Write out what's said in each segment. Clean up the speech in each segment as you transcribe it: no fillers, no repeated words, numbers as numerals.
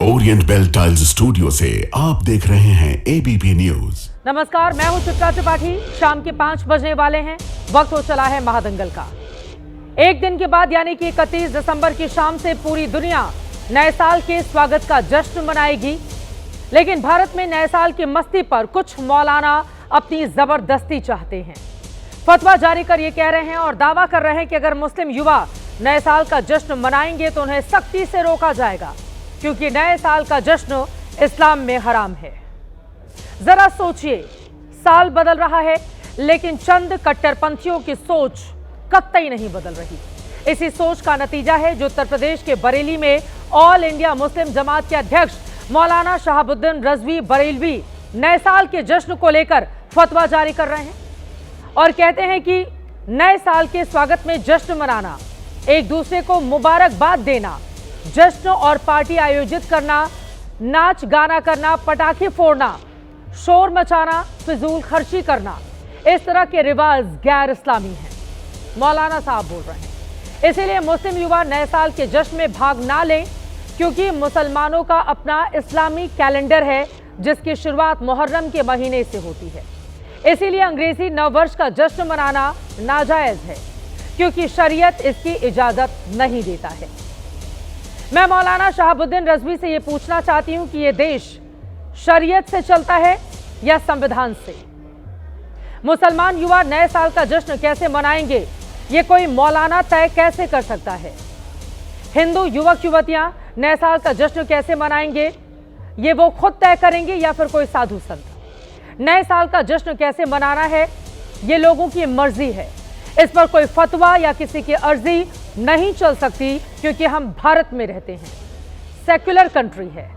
Orient bell tiles studio से आप देख रहे हैं एबीपी न्यूज। नमस्कार, मैं हूं चित्रा त्रिपाठी। शाम के 5 बजने वाले हैं। वक्त हो चला है महादंगल का। एक दिन के बाद यानी कि 31 दिसंबर की शाम से पूरी दुनिया नए साल के स्वागत का जश्न मनाएगी। लेकिन भारत में नए साल की मस्ती पर कुछ मौलाना अपनी जबरदस्ती चाहते हैं। फतवा जारी कर ये कह रहे हैं और दावा कर रहे हैं कि अगर मुस्लिम युवा नए साल का जश्न मनाएंगे तो उन्हें सख्ती से रोका जाएगा, क्योंकि नए साल का जश्न इस्लाम में हराम है। जरा सोचिए, साल बदल रहा है लेकिन चंद कट्टरपंथियों की सोच कतई नहीं बदल रही। इसी सोच का नतीजा है जो उत्तर प्रदेश के बरेली में ऑल इंडिया मुस्लिम जमात के अध्यक्ष मौलाना शहाबुद्दीन रजवी बरेलवी नए साल के जश्न को लेकर फतवा जारी कर रहे हैं और कहते हैं कि नए साल के स्वागत में जश्न मनाना, एक दूसरे को मुबारकबाद देना, जश्न और पार्टी आयोजित करना, नाच गाना करना, पटाखे फोड़ना, शोर मचाना, फिजूल खर्ची करना, इस तरह के रिवाज गैर इस्लामी हैं। मौलाना साहब बोल रहे हैं। इसीलिए मुस्लिम युवा नए साल के जश्न में भाग ना लें, क्योंकि मुसलमानों का अपना इस्लामी कैलेंडर है जिसकी शुरुआत मुहर्रम के महीने से होती है। इसीलिए अंग्रेजी नववर्ष का जश्न मनाना नाजायज है, क्योंकि शरीयत इसकी इजाजत नहीं देता है। मैं मौलाना शहाबुद्दीन रजवी से ये पूछना चाहती हूं कि ये देश शरीयत से चलता है या संविधान से? मुसलमान युवा नए साल का जश्न कैसे मनाएंगे, ये कोई मौलाना तय कैसे कर सकता है? हिंदू युवक युवतियां नए साल का जश्न कैसे मनाएंगे, ये वो खुद तय करेंगे या फिर कोई साधु संत? नए साल का जश्न कैसे मनाना है, ये लोगों की मर्जी है। इस पर कोई फतवा या किसी की अर्जी नहीं चल सकती, क्योंकि हम भारत में रहते हैं, सेक्युलर कंट्री है।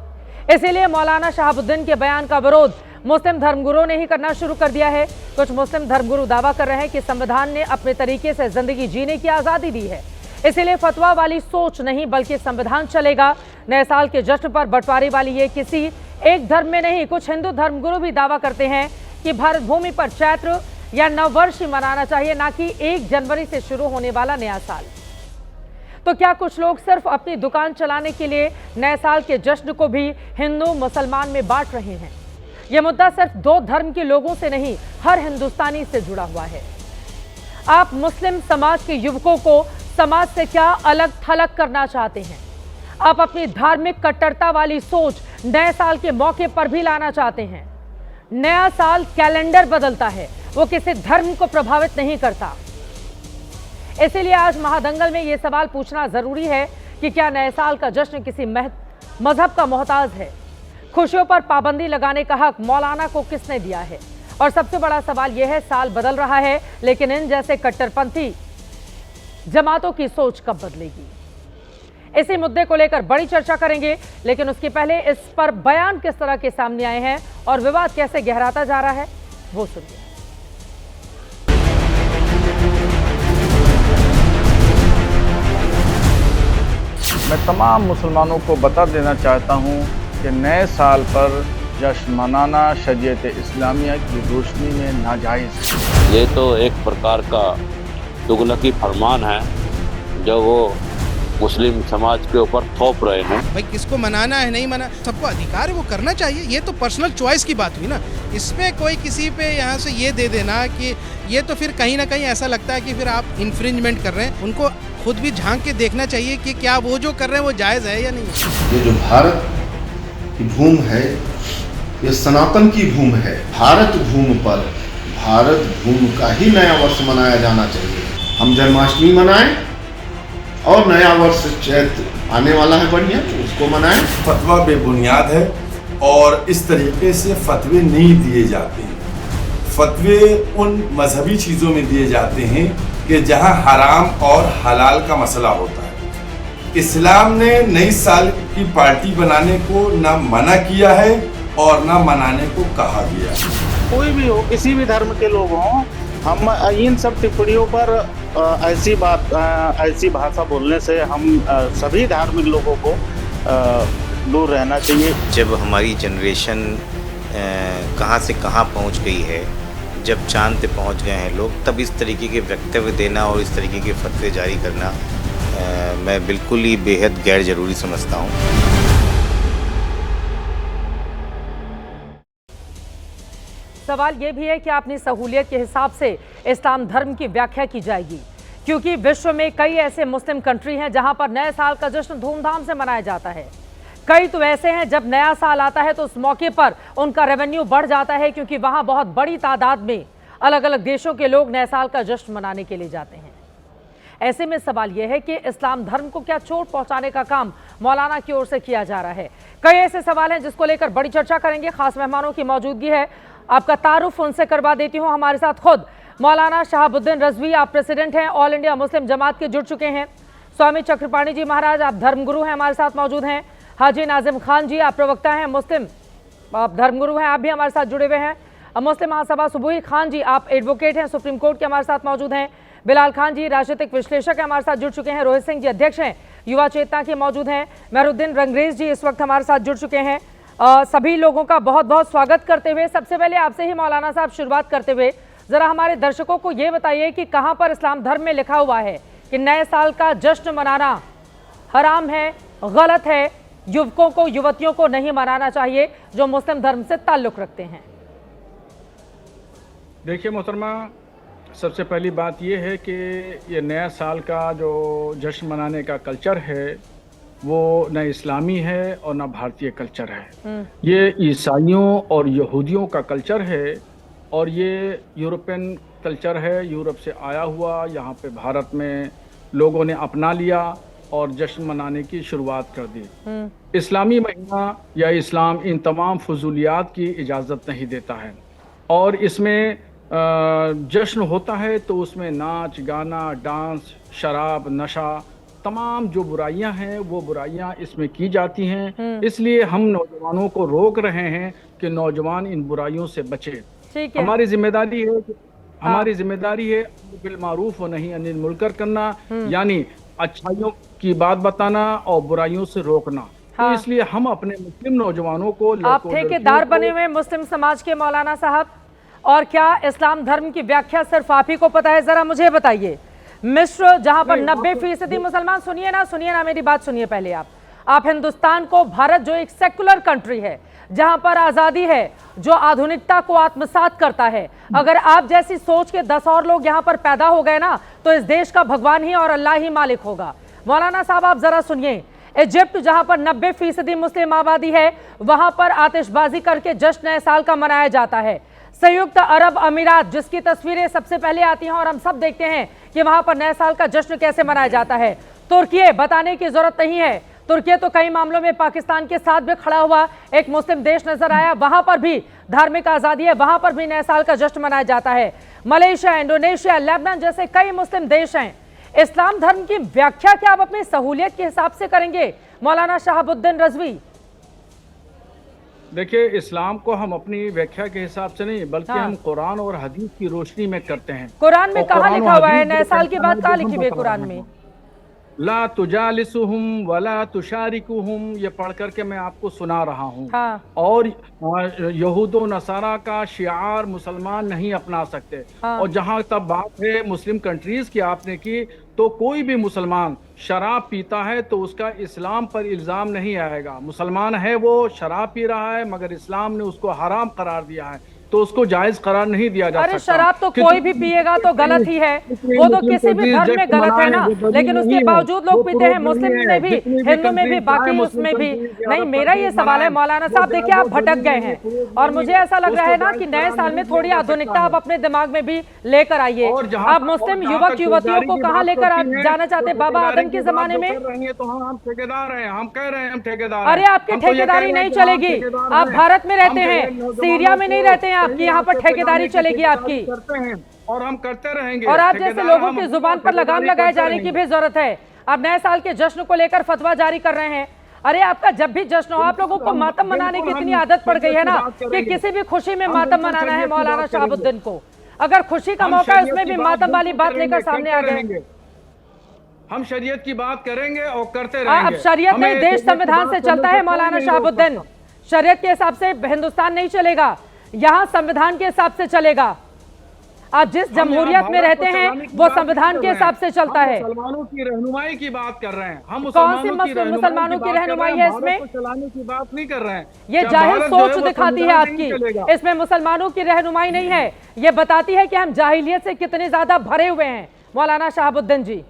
इसीलिए मौलाना शहाबुद्दीन के बयान का विरोध मुस्लिम धर्मगुरुओं ने ही करना शुरू कर दिया है। कुछ मुस्लिम धर्मगुरु दावा कर रहे हैं कि संविधान ने अपने तरीके से जिंदगी जीने की आजादी दी है, इसीलिए फतवा वाली सोच नहीं बल्कि संविधान चलेगा। नए साल के जश्न पर बंटवारे वाली ये किसी एक धर्म में नहीं। कुछ हिंदू धर्मगुरु भी दावा करते हैं कि भारत भूमि पर चैत्र या नववर्ष ही मनाना चाहिए, ना कि 1 जनवरी से शुरू होने वाला नया साल। तो क्या कुछ लोग सिर्फ अपनी दुकान चलाने के लिए नए साल के जश्न को भी हिंदू मुसलमान में बांट रहे हैं? यह मुद्दा सिर्फ 2 धर्म के लोगों से नहीं, हर हिंदुस्तानी से जुड़ा हुआ है। आप मुस्लिम समाज के युवकों को समाज से क्या अलग थलग करना चाहते हैं? आप अपनी धार्मिक कट्टरता वाली सोच नए साल के मौके पर भी लाना चाहते हैं। नया साल कैलेंडर बदलता है, वो किसी धर्म को प्रभावित नहीं करता। इसीलिए आज महादंगल में यह सवाल पूछना जरूरी है कि क्या नए साल का जश्न किसी मजहब का मोहताज है? खुशियों पर पाबंदी लगाने का हक मौलाना को किसने दिया है? और सबसे बड़ा सवाल यह है, साल बदल रहा है लेकिन इन जैसे कट्टरपंथी जमातों की सोच कब बदलेगी? इसी मुद्दे को लेकर बड़ी चर्चा करेंगे, लेकिन उसके पहले इस पर बयान किस तरह के सामने आए हैं और विवाद कैसे गहराता जा रहा है, वो सुनिए। मैं तमाम मुसलमानों को बता देना चाहता हूँ कि नए साल पर जश्न मनाना शरीयत इस्लामिया की रोशनी में नाजायज़ है। ये तो एक प्रकार का तुगलकी फरमान है जो वो मुस्लिम समाज के ऊपर थोप रहे हैं। भाई किसको मनाना है नहीं मना, सबको अधिकार है, वो करना चाहिए। ये तो पर्सनल चॉइस की बात हुई ना। इसमें कोई किसी पे यहाँ से ये दे देना कि ये तो फिर कहीं ना कहीं ऐसा लगता है कि फिर आप इन्फ्रिंजमेंट कर रहे हैं। उनको खुद भी झांक के देखना चाहिए कि क्या वो जो कर रहे हैं वो जायज़ है या नहीं। ये जो भारत की भूमि है, ये सनातन की भूमि है। भारत भूमि पर भारत भूमि का ही नया वर्ष मनाया जाना चाहिए। हम जन्माष्टमी मनाएं और नया वर्ष चैत्र आने वाला है बढ़िया, तो उसको मनाएं। फतवा बेबुनियाद है और इस तरीके से फतवे नहीं दिए जाते हैं। फतवे उन मजहबी चीज़ों में दिए जाते हैं कि जहां हराम और हलाल का मसला होता है। इस्लाम ने नई साल की पार्टी बनाने को ना मना किया है और ना मनाने को कहा गया है। कोई भी हो, किसी भी धर्म के लोग हों, हम इन सब टिप्पणियों पर ऐसी भाषा बोलने से हम सभी धार्मिक लोगों को दूर रहना चाहिए। जब हमारी जनरेशन कहाँ से कहाँ पहुँच गई है, जब चांद पे पहुँच गए हैं लोग, तब इस तरीके के वक्तव्य देना और इस तरीके के फतवे जारी करना मैं बिल्कुल ही बेहद गैर ज़रूरी समझता हूँ। सवाल यह भी है कि अपनी सहूलियत के हिसाब से इस्लाम धर्म की व्याख्या की जाएगी, क्योंकि विश्व में कई ऐसे मुस्लिम कंट्री हैं जहां पर नए साल का जश्न धूमधाम से मनाया जाता है। कई तो ऐसे हैं जब नया साल आता है तो उस मौके पर उनका रेवेन्यू बढ़ जाता है, क्योंकि वहां बहुत बड़ी तादाद में अलग अलग देशों के लोग नए साल का जश्न मनाने के लिए जाते हैं। ऐसे में सवाल यह है कि इस्लाम धर्म को क्या चोट पहुंचाने का काम मौलाना की ओर से किया जा रहा है। कई ऐसे सवाल हैं जिसको लेकर बड़ी चर्चा करेंगे। खास मेहमानों की मौजूदगी है, आपका तारुफ उनसे करवा देती हूं। हमारे साथ खुद मौलाना शहाबुद्दीन रजवी, आप प्रेसिडेंट हैं, ऑल इंडिया मुस्लिम जमात के जुड़ चुके हैं। स्वामी चक्रपाणी जी महाराज, आप धर्मगुरु हैं, हमारे साथ मौजूद हैं। हाजी नाजिम खान जी, आप प्रवक्ता हैं, मुस्लिम आप धर्मगुरु हैं, आप भी हमारे साथ जुड़े हुए हैं। मुस्लिम महासभा सुबुही खान जी, आप एडवोकेट हैं, सुप्रीम कोर्ट के हमारे साथ मौजूद हैं। बिलाल खान जी, राजनीतिक विश्लेषक हैं, हमारे साथ जुड़ चुके हैं। रोहित सिंह जी, अध्यक्ष हैं, युवा चेतना के मौजूद हैं। मेहरुद्दीन रंगरेज जी इस वक्त हमारे साथ जुड़ चुके हैं। सभी लोगों का बहुत बहुत स्वागत करते हुए सबसे पहले आपसे ही मौलाना साहब शुरुआत करते हुए जरा हमारे दर्शकों को ये बताइए कि कहां पर इस्लाम धर्म में लिखा हुआ है कि नए साल का जश्न मनाना हराम है, गलत है, युवकों को युवतियों को नहीं मनाना चाहिए जो मुस्लिम धर्म से ताल्लुक रखते हैं। देखिए मोहतरमा, सबसे पहली बात यह है कि ये नया साल का जो जश्न मनाने का कल्चर है वो न इस्लामी है और न भारतीय कल्चर है। ये ईसाइयों और यहूदियों का कल्चर है और ये यूरोपियन कल्चर है, यूरोप से आया हुआ, यहाँ पे भारत में लोगों ने अपना लिया और जश्न मनाने की शुरुआत कर दी। इस्लामी महीना या इस्लाम इन तमाम फजूलियात की इजाज़त नहीं देता है और इसमें जश्न होता है तो उसमें नाच गाना, डांस, शराब, नशा, तमाम जो बुराइयां हैं वो बुराइयां इसमें की जाती हैं। इसलिए हम नौजवानों को रोक रहे हैं कि नौजवान इन बुराइयों से बचे। हमारी जिम्मेदारी है हमारी जिम्मेदारी है बिल मारूफ व नहीं अनिल मुनकर करना, यानी अच्छाइयों की बात बताना और बुराइयों से रोकना। तो इसलिए हम अपने मुस्लिम नौजवानों को, आप ठेकेदार बने हुए मुस्लिम समाज के मौलाना साहब, और क्या इस्लाम धर्म की व्याख्या सिर्फ आप ही को पता है? जरा मुझे बताइए। मिस्र जहां पर 90% मुसलमान, सुनिए ना मेरी बात सुनिए पहले आप हिंदुस्तान को, भारत जो एक सेकुलर कंट्री है जहां पर आजादी है, जो आधुनिकता को आत्मसात करता है, अगर आप जैसी सोच के 10 और लोग यहां पर पैदा हो गए ना तो इस देश का भगवान ही और अल्लाह ही मालिक होगा। मौलाना साहब आप जरा सुनिए, इजिप्ट जहां पर 90% मुस्लिम आबादी है वहां पर आतिशबाजी करके जश्न नए साल का मनाया जाता है। संयुक्त अरब अमीरात जिसकी तस्वीरें सबसे पहले आती हैं और हम सब देखते हैं कि वहां पर नए साल का जश्न कैसे मनाया जाता है। तुर्की, बताने की जरूरत नहीं है, तुर्की तो कई मामलों में पाकिस्तान के साथ भी खड़ा हुआ एक मुस्लिम देश नजर आया, वहां पर भी धार्मिक आजादी है, वहां पर भी नए साल का जश्न मनाया जाता है। मलेशिया, इंडोनेशिया, लेबनान जैसे कई मुस्लिम देश हैं। इस्लाम धर्म की व्याख्या क्या आप अपनी सहूलियत के हिसाब से करेंगे मौलाना शहाबुद्दीन रजवी? देखिए, इस्लाम को हम अपनी व्याख्या के हिसाब से नहीं बल्कि हम कुरान और हदीस की रोशनी में करते हैं। कुरान में कहाँ लिखा हुआ है नए साल की बात? कहाँ लिखी हुई है कुरान में? ला तुजालिसुहुम वला तुशारिकुहुम, ये पढ़ करके मैं आपको सुना रहा हूँ। और यहूदो नसारा का शिआर मुसलमान नहीं अपना सकते। और जहाँ तक बात है मुस्लिम कंट्रीज की आपने की, तो कोई भी मुसलमान शराब पीता है तो उसका इस्लाम पर इल्ज़ाम नहीं आएगा। मुसलमान है वो, शराब पी रहा है, मगर इस्लाम ने उसको हराम करार दिया है तो उसको जायज करार नहीं दिया जा सकता। अरे शराब तो कोई भी पिएगा तो गलत ही है, वो तो किसी भी धर्म में गलत है ना, लेकिन उसके बावजूद लोग पीते हैं, मुस्लिम में भी, हिंदू में भी, बाकी उसमें भी नहीं। मेरा ये सवाल है मौलाना साहब, देखिए आप भटक गए हैं और मुझे ऐसा लग रहा है ना कि नए साल में थोड़ी आधुनिकता आप अपने दिमाग में भी लेकर आइए। आप मुस्लिम युवक युवतियों को कहाँ लेकर जाना चाहते हैं? बाबा आदम के जमाने में तो हम ठेकेदार हैं, हम कह रहे हैं हम ठेकेदार। अरे आपकी ठेकेदारी नहीं चलेगी, आप भारत में रहते हैं, सीरिया में नहीं रहते हैं, आपकी यहाँ पर ठेकेदारी चलेगी आपकी। करते हैं और हम करते रहेंगे। और आप जैसे लोगों की जुबान पर लगाम लगाए जाने की भी जरूरत है। आप नए साल के जश्न को लेकर फतवा जारी कर रहे हैं। अरे आपका जब भी जश्न हो, आप लोगों को मातम मनाने की इतनी आदत पड़ गई है ना कि किसी भी खुशी में मातम मनाना है। मौलाना शहाबुद्दीन को अगर खुशी का मौका है उसमें भी मातम वाली बात लेकर सामने आ गए। हम शरीयत की बात करेंगे और करते रहेंगे। अब शरीयत नहीं, देश संविधान से चलता है मौलाना शहाबुद्दीन। शरीयत के हिसाब से हिंदुस्तान नहीं चलेगा, यहाँ संविधान के हिसाब से चलेगा। आप जिस जमहूरियत में रहते हैं वो संविधान के हिसाब से चलता है। मुसलमानों की रहनुमाई की बात कर रहे हैं हम, कौन सी मुसलमानों की रहनुमाई है इसमें? चलाने की बात नहीं कर रहे हैं। ये जाहिल सोच दिखाती है आपकी, इसमें मुसलमानों की रहनुमाई नहीं है। ये बताती है कि हम जाहिलियत से कितने ज्यादा भरे हुए हैं मौलाना शहाबुद्दीन जी।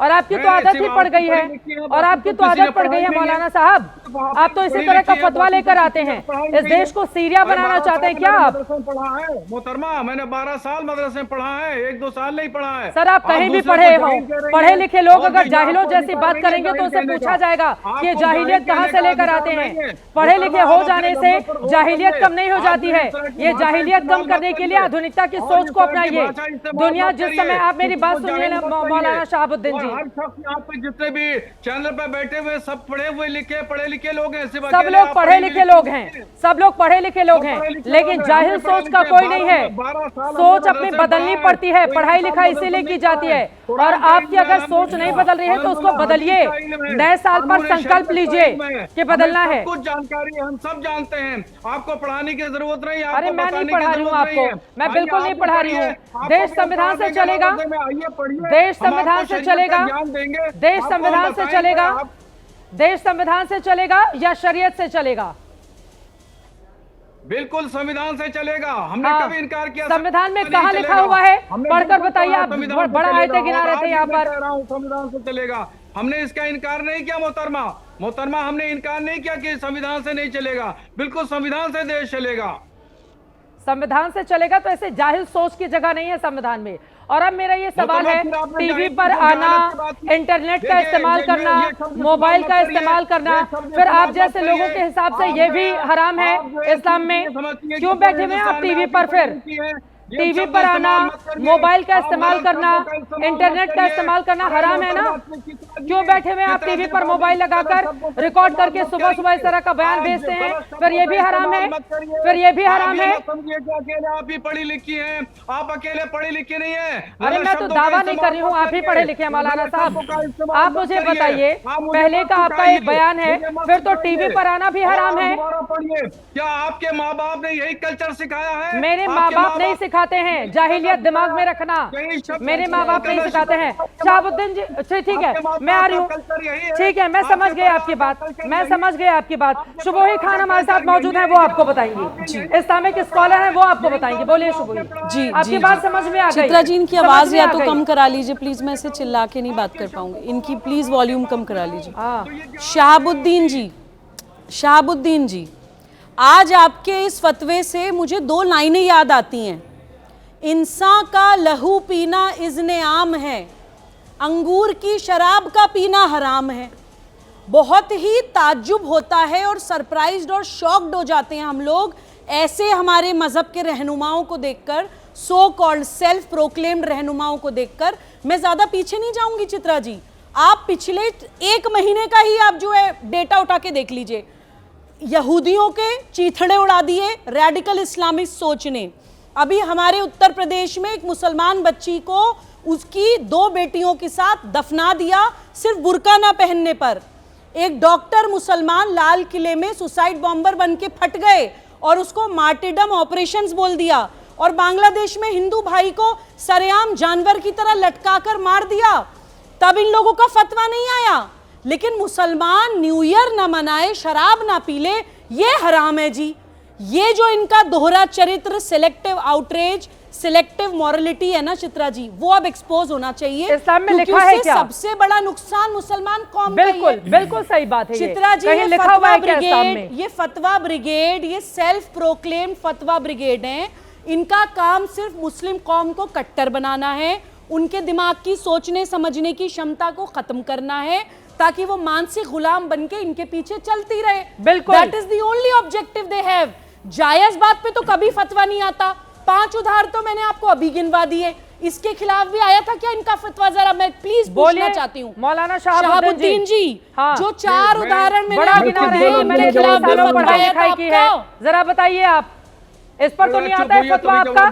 और आपकी तो आदत ही पड़ गई है, और आपकी तो आदत पड़ गई है मौलाना साहब, आप तो इसी तरह का फतवा लेकर आते हैं। इस देश को सीरिया बनाना चाहते हैं क्या आप? पढ़ा है मोहतरमा, मैंने 12 साल मदरसे में पढ़ा है, 1-2 साल नहीं पढ़ा है। सर आप कहीं भी पढ़े हो, पढ़े लिखे लोग अगर जाहिलों जैसी बात करेंगे तो उनसे पूछा जाएगा कि ये जाहिलियत कहाँ से लेकर आते हैं। पढ़े लिखे हो जाने से जाहिलियत कम नहीं हो जाती है। ये जाहिलियत कम करने के लिए आधुनिकता की सोच को अपनाइए। दुनिया जिस समय, आप मेरी बात सुनिए ना मौलाना शहाबुद्दीन जी, हर शख्स यहाँ पे जितने भी चैनल पे बैठे हुए सब पढ़े लिखे लोग हैं। सब लोग पढ़े लिखे लोग हैं, सब लोग पढ़े लिखे लोग हैं, लेकिन जाहिल सोच का कोई नहीं है। सोच अपनी बदलनी पड़ती है, पढ़ाई लिखाई इसीलिए की जाती है। और आपकी अगर सोच नहीं बदल रही है तो उसको बदलिए। नए साल पर संकल्प लीजिए कि बदलना है। कुछ जानकारी हम सब जानते हैं, आपको पढ़ाने की जरूरत नहीं। अरे मैं नहीं पढ़ा रही हूँ आपको, मैं बिल्कुल नहीं पढ़ा रही हूँ। देश संविधान से चलेगा, देश संविधान से चलेगा, देश संविधान से चलेगा, देश संविधान से चलेगा या शरीयत से चलेगा? बिल्कुल संविधान से चलेगा। हमने कभी इनकार किया? संविधान में कहाँ लिखा हुआ है? पढ़कर बताइए। आप बड़ा आयतें गिना रहे थे यहाँ पर। संविधान से चलेगा, हमने इसका इनकार नहीं किया मोहतरमा, हमने इनकार नहीं किया कि संविधान से नहीं चलेगा। बिल्कुल संविधान से देश चलेगा। संविधान से चलेगा तो ऐसे जाहिल सोच की जगह नहीं है संविधान में। और अब मेरा ये सवाल है, टीवी पर आना, इंटरनेट का इस्तेमाल करना, मोबाइल का इस्तेमाल करना, फिर आप जैसे लोगों के हिसाब से ये भी हराम है इस्लाम में। क्यों बैठे हुए हैं आप टीवी पर? फिर टीवी पर आना, मोबाइल का इस्तेमाल करना, इंटरनेट का इस्तेमाल करना हराम है ना? क्यों बैठे हुए आप टीवी पर मोबाइल लगाकर रिकॉर्ड करके सुबह सुबह इस तरह का बयान भेजते हैं? फिर ये भी हराम है, फिर ये भी हराम है। अकेले आप ही पढ़ी लिखी हैं, आप अकेले पढ़ी लिखी नहीं है। अरे मैं तो दावा नहीं कर रही हूँ आप ही पढ़े लिखे हैं मौलाना साहब। आप मुझे बताइए, पहले का आपका एक बयान है, फिर तो टीवी पर आना भी हराम है। क्या आपके माँ बाप ने यही कल्चर सिखाया है? मेरे माँ बाप नहीं सिखाते हैं, जाहिलियत दिमाग में रखना। मेरे माँ बाप नहीं सिखाते हैं। शहाबुद्दीन जी ठीक है, मैं आ रही हूँ। ठीक है, मैं समझ गई आपकी बात, मैं समझ गई आपकी बात। शुभोही खान हमारे साथ मौजूद हैं, वो आपको बताएंगी। इस्लामिक स्कॉलर हैं, वो आपको बताएंगे। बोलिए शुभोही जी, आपकी बात समझ में आ गई? चित्रा जी इनकी आवाज या तो कम करा लीजिए प्लीज, मैं इसे चिल्ला के नहीं बात कर पाऊंगी। इनकी प्लीज वॉल्यूम कम करा लीजिए। शहाबुद्दीन जी, आज आपके इस फतवे से मुझे 2 लाइनें याद आती हैं। इंसान का लहू पीना इज़्ने आम है, अंगूर की शराब का पीना हराम है। बहुत ही ताज्जुब होता है और सरप्राइज्ड और शॉक्ड हो जाते हैं हम लोग ऐसे हमारे मज़हब के रहनुमाओं को देखकर, सो कॉल्ड सेल्फ प्रोक्लेम्ड रहनुमाओं को देखकर। मैं ज़्यादा पीछे नहीं जाऊंगी चित्रा जी, आप पिछले 1 महीने का ही आप जो है डेटा उठा के देख लीजिए। यहूदियों के चीथड़े उड़ा दिए रेडिकल इस्लामिस्ट सोच ने। अभी हमारे उत्तर प्रदेश में एक मुसलमान बच्ची को उसकी 2 बेटियों के साथ दफना दिया सिर्फ बुर्का ना पहनने पर। एक डॉक्टर मुसलमान लाल किले में सुसाइड बॉम्बर बन के फट गए और उसको मार्टिडम ऑपरेशंस बोल दिया। और बांग्लादेश में हिंदू भाई को सरेआम जानवर की तरह लटकाकर मार दिया। तब इन लोगों का फतवा नहीं आया। लेकिन मुसलमान न्यू ईयर ना मनाए, शराब ना पी ले, ये हराम है जी। ये जो इनका दोहरा चरित्र, सिलेक्टिव आउटरेज, सिलेक्टिव मॉरलिटी है ना चित्रा जी, वो अब एक्सपोज होना चाहिए। इस्लाम में लिखा है क्या? सबसे बड़ा नुकसान मुसलमान कौम का बिल्कुल बिल्कुल सही बात है चित्रा जी। ये लिखा हुआ है क्या इस्लाम में? ये फतवा ब्रिगेड, ये सेल्फ प्रोक्लेम्ड फतवा ब्रिगेड है। इनका काम सिर्फ मुस्लिम कौम को कट्टर बनाना है, उनके दिमाग की सोचने समझने की क्षमता को खत्म करना है, ताकि वो मानसिक गुलाम बनके इनके पीछे चलती रहे। बिल्कुल, that is the only objective they have. जायज बात पे तो कभी फतवा नहीं आता। 5 उदाहरण तो मैंने आपको अभी गिनवा दिए। इसके खिलाफ भी आया था क्या इनका फतवा? जरा मैं प्लीज पूछना चाहती हूँ मौलाना शहाबुद्दीन जी। हाँ, जो 4 उदाहरण बड़ा गिना रहे हैं, मैंने खिलाफ पढ़ाई लिखाई की है, जरा बताइए आप, इस पर तो नहीं आता है फतवा आपका?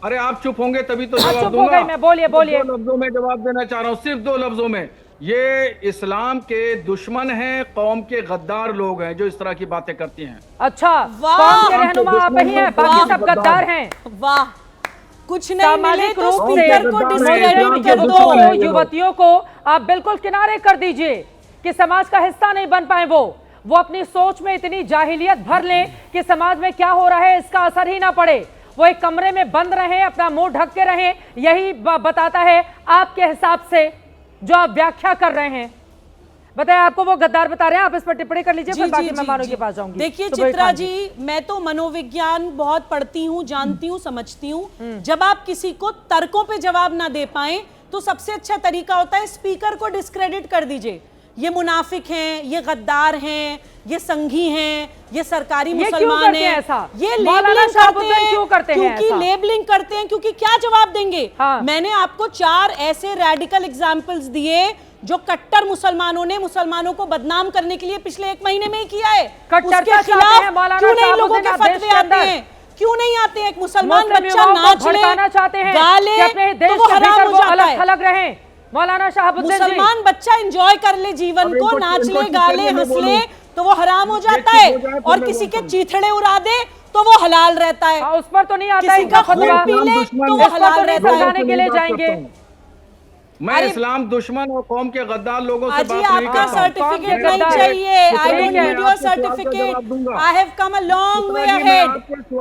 अरे आप चुप होंगे तभी तो जवाब चुप हो गए मैं। बोलिए बोलिए। 2 लफ्जों में जवाब देना चाह रहा हूँ, सिर्फ 2 लफ्जों में। ये इस्लाम के दुश्मन हैं, कौम के गद्दार लोग हैं जो इस तरह की बातें करती हैं। अच्छा, कौम के रहनुमा आप ही हैं, बाकी सब गद्दार हैं। वाह, कुछ नहीं मिले सामाजिक तो रूप से स्पीकर को डिस्क्रेडिट मुस्लिम कर युवकों दो। युवतियों को आप बिल्कुल किनारे कर दीजिए कि समाज का हिस्सा नहीं बन पाए। वो अपनी सोच में इतनी जाहिलियत भर लें कि समाज में क्या हो रहा है इसका असर ही ना पड़े। वो एक कमरे में बंद रहें, अपना मुंह ढक के रहें। यही बताता है आपके हिसाब से जो आप व्याख्या कर रहे हैं। बताएं, आपको वो गद्दार बता रहे हैं, आप इस पर टिप्पणी कर लीजिए, फिर बाकी मेहमानों के पास जाऊंगी। देखिए चित्रा जी, मैं तो मनोविज्ञान बहुत पढ़ती हूँ, जानती हूँ, समझती हूँ। जब आप किसी को तर्कों पे जवाब ना दे पाए तो सबसे अच्छा तरीका होता है स्पीकर को डिस्क्रेडिट कर दीजिए। ये मुनाफिक हैं, ये गद्दार हैं, ये संघी हैं, ये सरकारी मुसलमान हैं, ये लेबलिंग करते हैं। क्योंकि लेबलिंग करते हैं, क्योंकि क्या जवाब देंगे। मैंने आपको 4 ऐसे रेडिकल एग्जाम्पल्स दिए जो कट्टर मुसलमानों ने मुसलमानों को बदनाम करने के लिए पिछले 1 महीने में ही किया है। उसके खिलाफ क्यों नहीं लोगों के फतवे आते हैं, क्यों नहीं आते हैं? एक मुसलमान बच्चा नाच ले, गाले तो वो हराम हो जाता है। मौलाना शहाबुद्दीन जी, मुसलमान बच्चा एंजॉय कर ले जीवन को, नाच ले, गाले, हंस ले तो वो हराम हो जाता है, और किसी के चीथड़े उड़ा दे तो वो हलाल रहता है। उस पर तो नहीं आता है किसी का खून पी ले तो वो हलाल रहता है। के लिए जाएंगे। मैं इस्लाम दुश्मन और कौम के गद्दार लोगों से बात नहीं आपका करता हूं। सर्टिफिकेट नहीं चाहिए। I don't need your certificate, I have come a long way ahead.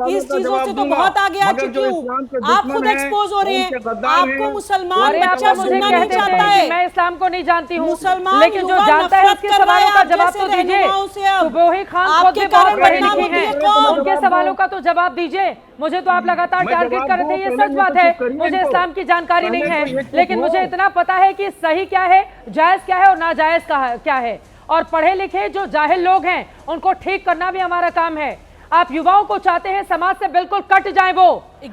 इस चीजों से तो बहुत आगे आ चुकी हूँ। आप खुद एक्सपोज हो रहे हैं। आपको मुसलमान बच्चा सुनना नहीं चाहता है। मैं इस्लाम को नहीं जानती हूँ, मुसलमान लेकिन जो जानता है उसके सवालों का जवाब तो दीजिए। सुबोही खान खुद भी बहुत पढ़ी लिखी हैं, उनके सवालों का तो जवाब दीजिए। मुझे तो आप लगातार टारगेट कर रहे थे, ये सच बात है। मुझे इस्लाम की जानकारी नहीं है, लेकिन मुझे इतना पता है कि सही क्या है, जायज क्या है और नाजायज क्या है। और पढ़े लिखे जो जाहिल लोग हैं उनको ठीक करना भी हमारा काम है। आप युवाओं को चाहते हैं समाज से बिल्कुल कट जाए वो।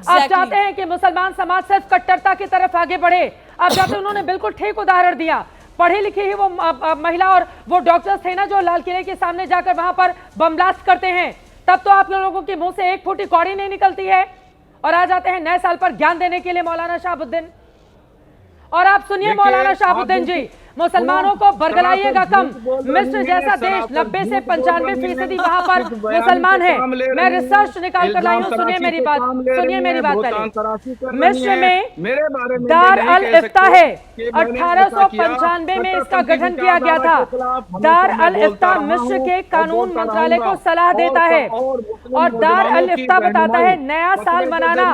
आप चाहते हैं कि मुसलमान समाज सिर्फ कट्टरता की तरफ आगे बढ़े। आप चाहते हैं, उन्होंने बिल्कुल ठीक उदाहरण दिया। पढ़ी लिखी ही वो महिला और वो डॉक्टर्स थे ना जो लाल किले के सामने जाकर वहां पर बम ब्लास्ट करते हैं। तब तो आप लोगों के मुंह से एक फूटी कौड़ी नहीं निकलती है, और आ जाते हैं नए साल पर ज्ञान देने के लिए मौलाना शहाबुद्दीन। और आप सुनिए मौलाना शहाबुद्दीन जी, मुसलमानों को बरगलाइएगा कम। मिस्र जैसा देश 90 से 95% वहां पर मुसलमान है। मैं रिसर्च निकाल कर लाई हूँ, सुनिए मेरी बात पहले। मिस्र में दार अल इफ्ता है, 1895 में इसका गठन किया गया था। दार अल इफ्ता मिस्र के कानून मंत्रालय को सलाह देता है, और दार अल इफ्ता बताता है नया साल मनाना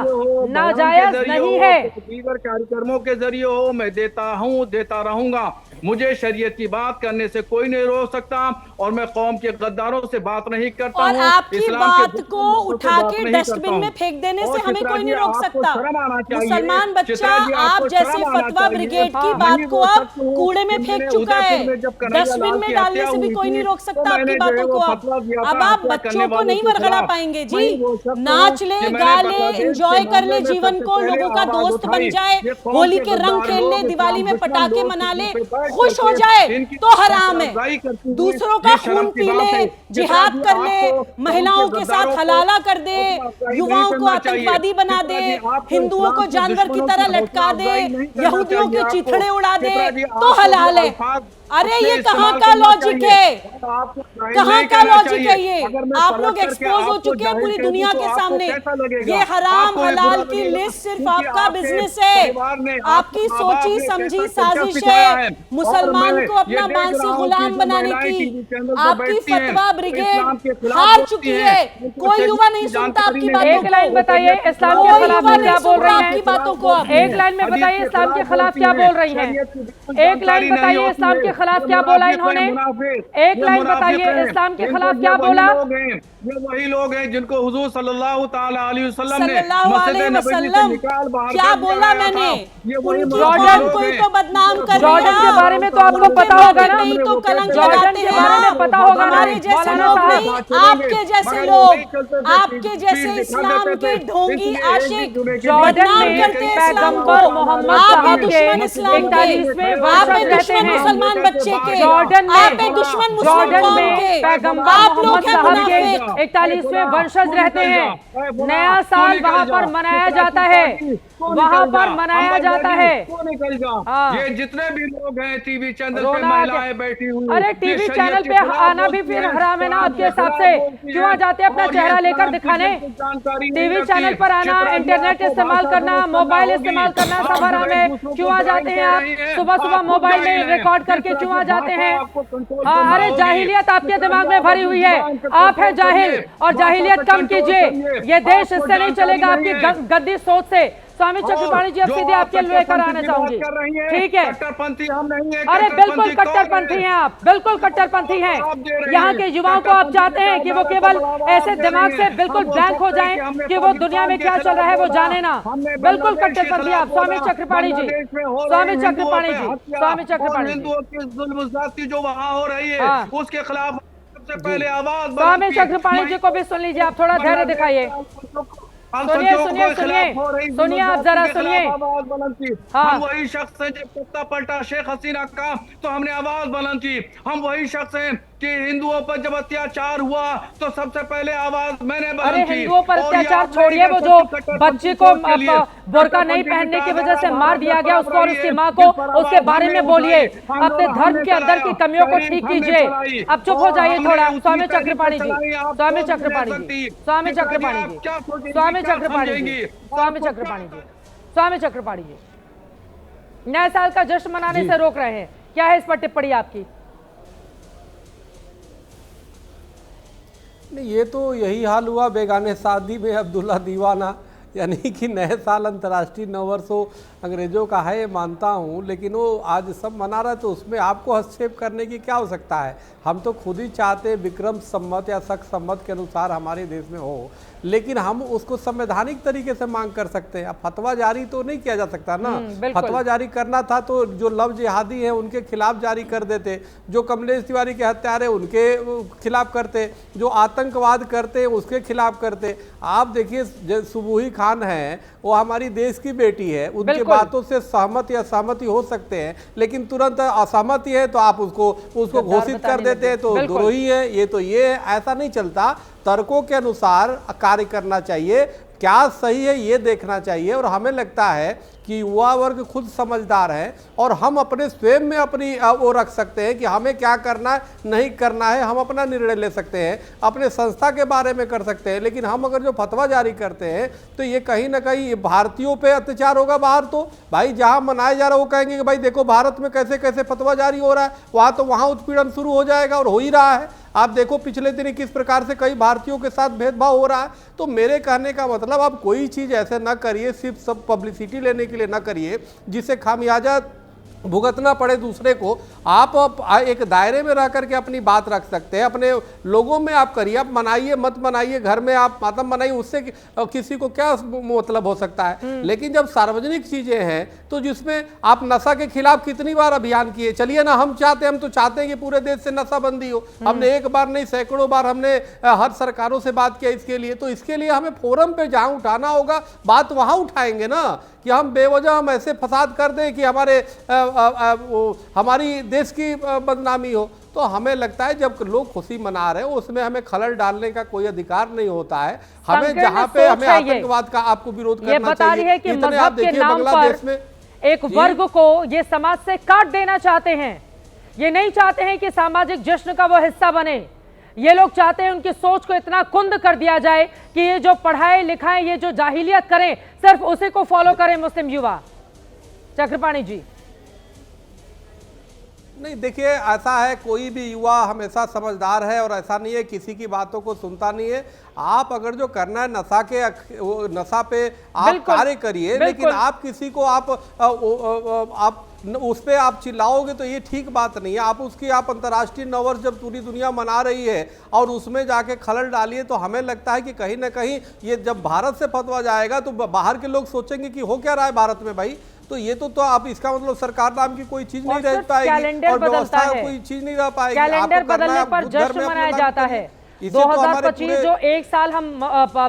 नाजायज नहीं है। दीगर कार्यक्रमों के जरिए हो, मैं देता रहूंगा। मुझे शरीयत की बात करने से कोई नहीं रोक सकता, और मैं कौम के गद्दारों से बात नहीं करता और आपकी बात को उठा के डस्टबिन में फेंक देने से हमें कोई नहीं रोक सकता। मुसलमान बच्चा आप जैसे फतवा ब्रिगेड की बात को अब कूड़े में फेंक चुका है, डस्टबिन में डालने से भी कोई नहीं रोक सकता आपकी बातों को। अब आप बच्चों को नहीं बरगला पाएंगे जी। नाच ले, गा ले, एंजॉय कर ले जीवन को, लोगों का दोस्त बन जाए, होली के रंग खेल ले, दिवाली में पटाखे मना ले, खुश हो जाए तो हराम है। दूसरों का खून पी ले, जिहाद कर ले, महिलाओं के साथ हलाला कर दे, युवाओं को आतंकवादी बना दे, हिंदुओं को जानवर की तरह लटका दे, यहूदियों के चिथड़े उड़ा दे तो हलाल है। अरे ये कहाँ का लॉजिक है, कहाँ का लॉजिक है ये? आप लोग एक्सपोज हो चुके हैं पूरी दुनिया के सामने। ये हराम हलाल की लिस्ट सिर्फ आपका बिजनेस है, आपकी सोची समझी साजिश है मुसलमान को अपना मानसी गुलाम बनाने की। आपकी फतवा ब्रिगेड हार चुकी है, कोई युवा नहीं सुनता आपकी बातों को। एक लाइन बताइए इस्लाम के खिलाफ क्या बोल रही हैं आपकी बातों को। एक लाइन में बताइए इस्लाम के खिलाफ क्या बोल रही हैं। एक लाइन बताइए इस्लाम के खिलाफ क्या बोला इन्होंने। एक लाइन बताइए इस्लाम के खिलाफ क्या बोला। ये वही लोग हैं जिनको हुजूर सल्लल्लाहु ताला अलैहि वसल्लम ने क्या बोला मैंने, जॉर्डन को ही तो बदनाम कर रहे हैं। जॉर्डन के बारे में तो आपको पता होगा ना, तो कलंक जॉर्डन के बारे में पता होगा ना। हमारे जैसे लोग नहीं, आपके जैसे लोग, आपके जैसे इस्लाम के ढोंगी आशिक जॉर्डन में पैगंबर मोहम्मद आप दुश्मन इस्लाम के, आप दुश्मन मुसलमान बच्चे के, जॉर्डन में, आप एक दुश्मन मुस्लिम जॉर्डन कौम में के, पैगंबर आप लोग मोहम्मद हैं साहब के मुनाफिक। 41वें वंशज रहते हैं। नया साल वहां पर मनाया जाता है, वहां पर मनाया जाता है। हाँ। ये जितने भी लोग हैं टीवी चैनल पे रोना महिलाएं बैठी हुई, अरे टीवी चैनल पे आना भी फिर हराम है ना आपके हिसाब से? क्यों आ जाते हैं अपना चेहरा लेकर दिखाने? टीवी चैनल पर आना, इंटरनेट इस्तेमाल करना, मोबाइल इस्तेमाल करना सब हराम है। क्यों आ जाते हैं आप? सुबह सुबह मोबाइल में रिकॉर्ड करके क्यों आ जाते हैं? हाँ, अरे जाहिलियत आपके दिमाग में भरी हुई है, आप है जाहिल, और जाहिलियत कम कीजिए। ये देश इससे नहीं चलेगा आपकी गंदी सोच से। स्वामी चक्रपाणी जी, अब सीधे आपके लिए कराना चाहूंगी, ठीक है? कट्टरपंथी हम नहीं है। अरे बिल्कुल कट्टरपंथी हैं आप, बिल्कुल कट्टरपंथी हैं। यहाँ के युवाओं को आप चाहते हैं कि वो केवल ऐसे दिमाग से बिल्कुल ब्लैंक हो जाएं कि वो दुनिया में क्या चल रहा है वो जाने ना। बिल्कुल कट्टरपंथी आप, स्वामी चक्रपाणी जी, स्वामी चक्रपाणी जी, स्वामी चक्रपाणी जी, जो वहाँ हो रही है उसके खिलाफ सबसे पहले आवाज। स्वामी चक्रपाणी जी को भी सुन लीजिए, आप थोड़ा धैर्य दिखाइए। सुनिए सुनिए सुनिए सुनिए, आप जरा सुनिए। हम वही शख्स हैं जब सत्ता पलटा शेख हसीना का तो हमने आवाज बुलंद की। हम वही शख्स हैं कि हिंदुओं पर जब अत्याचार हुआ तो सबसे पहले आवाज मैंने बुलंद की। अरे हिंदुओं पर अत्याचार छोड़िए, वो जो बच्चे को बुर्का नहीं पहनने की वजह से मार दिया गया उसको और उसकी माँ को, उसके बारे में बोलिए। अपने धर्म के अंदर की कमियों को ठीक कीजिए। अब चुप हो जाइए थोड़ा। स्वामी चक्रपाणी जी, स्वामी चक्रपाणी जी, स्वामी चक्रपाणी जी, स्वामी चक्रपाणी जी, स्वामी चक्रपाणी जी, स्वामी चक्रपाणी जी, नए साल का जश्न मनाने से रोक रहे हैं, क्या है इस पर टिप्पणी आपकी? नहीं, ये तो यही हाल हुआ बेगाने शादी में अब्दुल्ला दीवाना, यानी कि नए साल अंतर्राष्ट्रीय नववर्ष हो अंग्रेज़ों का है ये मानता हूँ, लेकिन वो आज सब मना रहा है तो उसमें आपको हस्तक्षेप करने की क्या आवश्यकता है? हम तो खुद ही चाहते हैं विक्रम सम्मत या शक सम्मत के अनुसार हमारे देश में हो, लेकिन हम उसको संवैधानिक तरीके से मांग कर सकते हैं। अब फतवा जारी तो नहीं किया जा सकता ना। फतवा जारी करना था तो जो लव जिहादी हैं उनके खिलाफ जारी कर देते, जो कमलेश तिवारी के हत्यारे उनके खिलाफ करते, जो आतंकवाद करते हैं उसके खिलाफ करते। आप देखिए सुबुही खान है, वो हमारी देश की बेटी है, उनकी बातों से सहमत या सहमति हो सकते हैं, लेकिन तुरंत असहमति है तो आप उसको घोषित कर देते हैं तो द्रोही है। ये है, ऐसा नहीं चलता। तर्कों के अनुसार कार्य करना चाहिए, क्या सही है ये देखना चाहिए। और हमें लगता है कि युवा वर्ग खुद समझदार है और हम अपने स्वयं में अपनी वो रख सकते हैं कि हमें क्या करना है नहीं करना है, हम अपना निर्णय ले सकते हैं, अपने संस्था के बारे में कर सकते हैं। लेकिन हम अगर जो फतवा जारी करते हैं तो ये कहीं ना कहीं भारतीयों पे अत्याचार होगा। बाहर तो भाई जहाँ मनाया जा रहा है वो कहेंगे कि भाई देखो भारत में कैसे कैसे फतवा जारी हो रहा है, वहाँ तो वहाँ उत्पीड़न शुरू हो जाएगा और हो ही रहा है। आप देखो पिछले दिन किस प्रकार से कई भारतीयों के साथ भेदभाव हो रहा है। तो मेरे कहने का मतलब आप कोई चीज़ ऐसे ना करिए सिर्फ सब पब्लिसिटी लेने के लिए ना करिए जिससे खामियाजा भुगतना पड़े दूसरे को। आप एक दायरे में रह करके अपनी बात रख सकते हैं, अपने लोगों में आप करिए, आप मनाइए मत मनाइए, घर में आप मातम मनाइए, उससे किसी को क्या मतलब हो सकता है। लेकिन जब सार्वजनिक चीजें हैं तो जिसमें आप नशा के खिलाफ कितनी बार अभियान किए, चलिए ना हम तो चाहते हैं कि पूरे देश से नशाबंदी हो। हमने एक बार नहीं सैकड़ों बार हमने हर सरकारों से बात किया इसके लिए। तो इसके लिए हमें फोरम पे जहां उठाना होगा बात वहां उठाएंगे ना, कि हम बेवजह हम ऐसे फसाद कर दें कि हमारी देश की बदनामी हो। तो हमें लगता है जब लोग खुशी मना रहे हो उसमें हमें खलल डालने का कोई अधिकार नहीं होता है। हमें जहां पे हमें आतंकवाद का आपको विरोध करना चाहिए। बता रही है कि मजहब के नाम पर एक वर्ग को ये समाज से काट देना चाहते हैं। ये नहीं चाहते हैं कि सामाजिक जश्न का वो हिस्सा बने। ये लोग चाहते हैं उनकी सोच को इतना कुंद कर दिया जाए कि ये जो पढ़ाए लिखाएं, ये जो जाहिलियत करें, सिर्फ उसी को फॉलो करें मुस्लिम युवा। चक्रपाणी जी, नहीं देखिए ऐसा है, कोई भी युवा हमेशा समझदार है और ऐसा नहीं है किसी की बातों को सुनता नहीं है। आप अगर जो करना है नशा पे आप कार्य करिए, लेकिन आप किसी को आप उस पर आप चिल्लाओगे तो ये ठीक बात नहीं है। आप अंतर्राष्ट्रीय नववर्ष जब पूरी दुनिया मना रही है और उसमें जाके खलल डालिए तो हमें लगता है कि कहीं ना कहीं ये जब भारत से फतवा जाएगा तो बाहर के लोग सोचेंगे कि हो क्या रहा है भारत में भाई। तो ये तो आप इसका मतलब सरकार नाम की कोई चीज नहीं रह पाएगी और व्यवस्था कोई चीज नहीं रह पाएगी। कैलेंडर बदलने पर जश्न मनाया जाता है। 2025 जो एक साल हम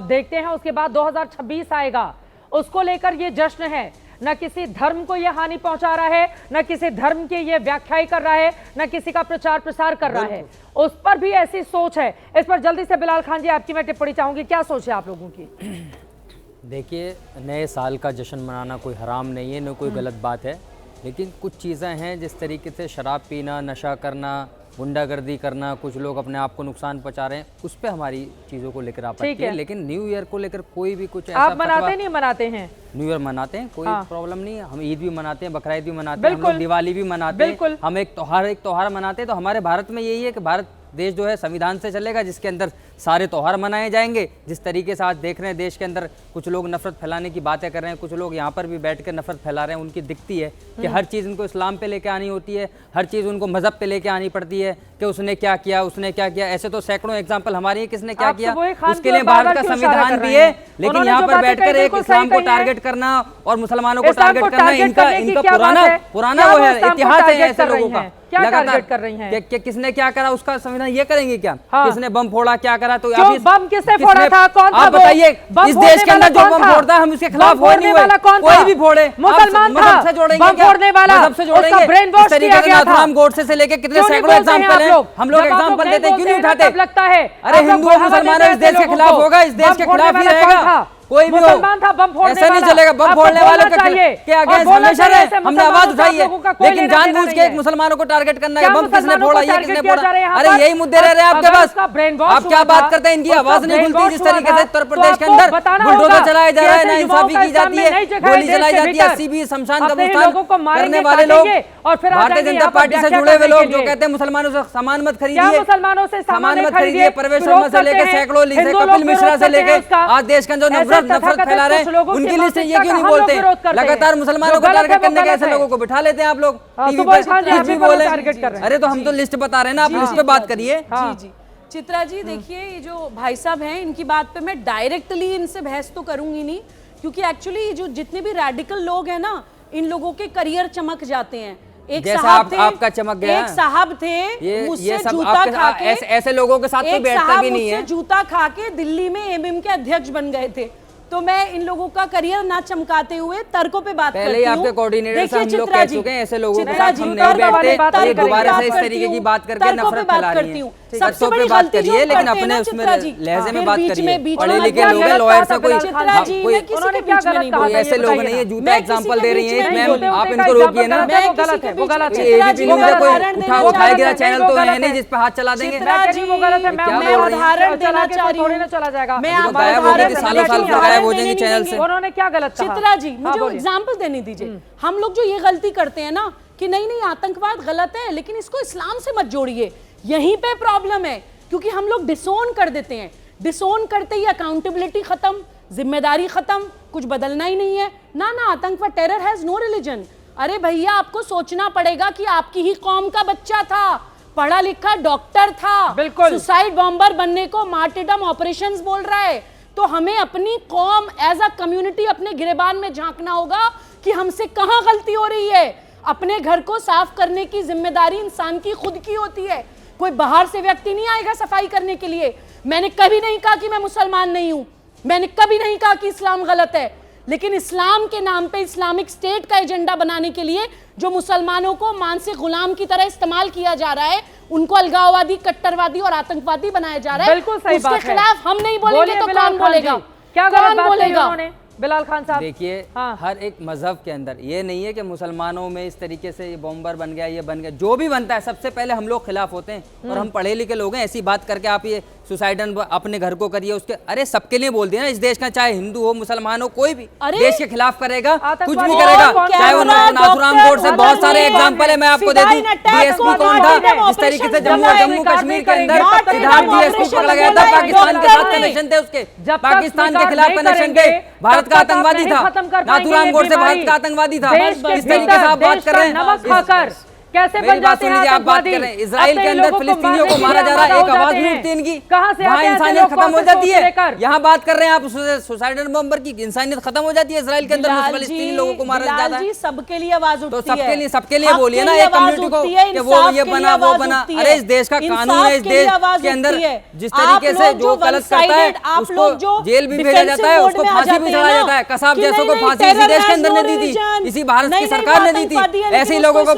देखते हैं, उसके बाद 2026 आएगा, उसको लेकर ये जश्न है। न किसी धर्म को यह हानि पहुंचा रहा है, न किसी धर्म की ये व्याख्याएं कर रहा है, न किसी का प्रचार प्रसार कर रहा है। उस पर भी ऐसी सोच है। इस पर जल्दी से बिलाल खान जी आपकी मैं टिप्पणी चाहूंगी, क्या सोच है आप लोगों की? देखिए, नए साल का जश्न मनाना कोई हराम नहीं है, न कोई गलत बात है, लेकिन कुछ चीज़ें हैं जिस तरीके से शराब पीना, नशा करना, गुंडागर्दी करना, कुछ लोग अपने आप को नुकसान पहुंचा रहे हैं, उस पे हमारी चीज़ों को लेकर आपत्ति है। लेकिन न्यू ईयर को लेकर कोई भी कुछ ऐसा आप मनाते नहीं मनाते हैं? न्यू ईयर मनाते हैं, कोई प्रॉब्लम नहीं है। हम ईद भी मनाते हैं, बकरा ईद भी मनाते हैं, हम लोग दिवाली भी मनाते हैं, हम एक त्योहार मनाते हैं। तो हमारे भारत में यही है कि भारत देश जो है संविधान से चलेगा, जिसके अंदर सारे त्योहार मनाए जाएंगे। जिस तरीके से आज देख रहे हैं देश के अंदर कुछ लोग नफरत फैलाने की बातें कर रहे हैं, कुछ लोग यहाँ पर भी बैठ कर नफरत फैला रहे हैं, उनकी दिखती है कि हर चीज़ उनको इस्लाम पे लेके आनी होती है, हर चीज़ उनको मजहब पे लेके आनी पड़ती है कि उसने क्या किया, उसने क्या किया। ऐसे तो सैकड़ों एग्जाम्पल हमारे हैं, किसने क्या किया, उसके लिए भारत का संविधान भी है। लेकिन यहाँ पर बैठकर एक इस्लाम को टारगेट करना और मुसलमानों को टारगेट करना, इनका पुराना वो है, इतिहास है ऐसे लोगों का। क्या टारगेट कर रही हैं? कि किसने क्या करा उसका संविधान ये करेंगे क्या? किसने बम फोड़ा, क्या करा? तो बम किसने फोड़ा था? कौन था? आप बताइए, इस देश के अंदर जो बम फोड़ता है हम उसके खिलाफ हो नहीं हुए, कोई भी फोड़े, मुसलमान था से जोड़ेंगे बम फोड़ने वाला, सबसे जोड़ेंगे। ब्रेन वॉश किया गया था। नाथुराम गोडसे से लेके कितने सैकड़ों एग्जाम्पल हैं, हम लोग एग्जाम्पल देते हैं, क्यों नहीं उठाते? लगता है अरे हिंदू और मुसलमान इस देश के खिलाफ होगा, इस देश के खिलाफ ही रहेगा। कोई भी मुसलमान था बम फोड़ने ऐसा नहीं चलेगा। बम फोड़ने वालों के अगेंस्ट हमेशा है, हमने आवाज उठाई है, लेकिन जानबूझ के मुसलमानों को टारगेट करना है, बम किसने फोड़ा, ये किसने फोड़ा, अरे यही मुद्दे रह रहे हैं आपके पास। आप क्या बात करते हैं? इनकी आवाज नहीं खुलती। जिस तरीके से उत्तर प्रदेश के अंदर बुलडोजर चलाया जा रहा है, नाइंसाफी की जाती है, गोली चलाई जाती है, सीबी शमशान कब्रिस्तान करने वाले लोग, भारतीय जनता पार्टी से जुड़े हुए लोग जो कहते हैं मुसलमानों से सामान मत खरीदिए, सामान मत खरीदिए, परवेश शर्मा से लेकर सैकड़ों लीजिए, कपिल मिश्रा से लेकर आज देश के अंदर नफरत फैला रहे हैं, उनकी लिस्ट ये क्यों नहीं बोलते? लगातार मुसलमानों को टारगेट करने के ऐसे लोगों को बिठा लेते हैं आप लोग टीवी पर, कुछ भी बोले। अरे तो हम तो लिस्ट बता रहे हैं ना, आप लिस्ट पे बात करिए। जी चित्रा जी, देखिए ये जो भाई साहब हैं इनकी बात पे मैं डायरेक्टली इनसे बहस तो करूंगी नहीं, क्योंकि एक्चुअली जो जितने भी रेडिकल लोग हैं ना, इन लोगों के करियर चमक जाते हैं। एक साहब थे, आपका चमक गया, एक साहब थे मुझसे जूता खा के, ऐसे लोगों के साथ कोई बैठता भी नहीं है, जूता खा के दिल्ली में एमएम के अध्यक्ष बन गए थे। तो मैं इन लोगों का करियर ना चमकाते हुए तर्कों पे बात करती हूं। पहले आपके कोऑर्डिनेटर से हम लोग कह चुके हैं ऐसे लोगों के साथ हम नहीं बैठते, ये दोबारा से इस तरीके की बात करके नफरत फैला रही हैं। सबसे बड़ी बात करिए, लेकिन अपने उसमें लहजे में बात करिए। पढ़े लिखे लोग हैं, लॉयर से कोई ऐसे लोग नहीं है, जूता एग्जाम्पल दे रही है मैम, आप इनको रोकिए ना। एबीपी न्यूज़ है, कोई उठाया गया चैनल तो है नहीं जिस पे हाथ चला देंगे। उदाहरण देना चाह रही हूँ, हो जाएंगे चैनल से। उन्होंने क्या गलत कहा? चित्रा जी, मुझे एग्जांपल देने दीजिए। हम लोग जो ये गलती करते हैं ना कि नहीं आतंकवाद गलत है, लेकिन इसको इस्लाम से मत जोड़िए, यहीं पे प्रॉब्लम है। क्योंकि हम लोग डिसोन कर देते हैं, डिसोन करते ही अकाउंटेबिलिटी खत्म, जिम्मेदारी खत्म, कुछ बदलना ही नहीं है ना। आतंकवाद, टेरर हैज नो रिलीजन। अरे भैया, आपको सोचना पड़ेगा कि आपकी ही कौम का बच्चा था, पढ़ा लिखा डॉक्टर था, बिल्कुल सुसाइड बॉम्बर बनने को मार्टिडम ऑपरेशंस बोल रहा है। तो हमें अपनी कौम एज अ कम्युनिटी अपने गिरेबान में झांकना होगा कि हमसे कहां गलती हो रही है। अपने घर को साफ करने की जिम्मेदारी इंसान की खुद की होती है, कोई बाहर से व्यक्ति नहीं आएगा सफाई करने के लिए। मैंने कभी नहीं कहा कि मैं मुसलमान नहीं हूं, मैंने कभी नहीं कहा कि इस्लाम गलत है, लेकिन इस्लाम के नाम पे इस्लामिक स्टेट का एजेंडा बनाने के लिए जो मुसलमानों को मानसिक गुलाम की तरह इस्तेमाल किया जा रहा है, उनको अलगाववादी, कट्टरवादी और आतंकवादी बनाया जा रहा है, उसके खिलाफ हम नहीं बोलेंगे तो कौन बोलेगा? क्या कौन बोलेगा? बिलाल खान साहब, देखिए हर एक मजहब के अंदर ये नहीं है कि मुसलमानों में इस तरीके से ये बॉम्बर बन गया, ये बन गया, जो भी बनता है सबसे पहले हम लोग खिलाफ होते हैं। और हम पढ़े लिखे लोग हैं, ऐसी बात करके आप ये सुसाइडन अपने घर को करिए उसके, अरे सबके लिए बोल दिया ना, इस देश का चाहे हिंदू हो मुसलमान हो, कोई भी देश के खिलाफ करेगा, कुछ भी करेगा, चाहे वो नाथुराम गोडसे, बहुत सारे एग्जाम्पल है, मैं आपको दे दूं। डीएसपी कौन था जिस तरीके से जम्मू कश्मीर के अंदर सिद्धार्थ डीएसपी पकड़ा गया था, पाकिस्तान के साथ कनेक्शन थे उसके, पाकिस्तान के खिलाफ कनेक्शन थे, भारत का आतंकवादी था, नाथुराम गोडसे भारत का आतंकवादी था। इस तरीके से आप बात कर रहे हैं, कैसे बन जाते हैं आप बात कर रहे हैं इजराइल के अंदर फिलिस्तीनियों को मारा जा रहा है, एक आवाज नहीं उठती इनकी, कहां से वहां इंसानियत खत्म हो जाती है। यहाँ बात कर रहे हैं आप सुसाइडल बॉम्बर की, इंसानियत खत्म हो जाती है इजराइल के अंदर फिलिस्तीनी लोगों को मारा जाता है। सबके लिए आवाज उठती है, तो सबके लिए बोलिए ना, एक कम्युनिटी को कि वो ये बना वो बना। अरे इस देश का कानून है, इस देश के अंदर जिस तरीके से जो गलत करता है उसको जेल भी भेजा जाता है, उसको फांसी भी चढ़ाया जाता है। कसाब जैसों को फांसी इसी देश के अंदर ने दी थी, इसी भारत की सरकार ने दी थी। ऐसे ही लोगों को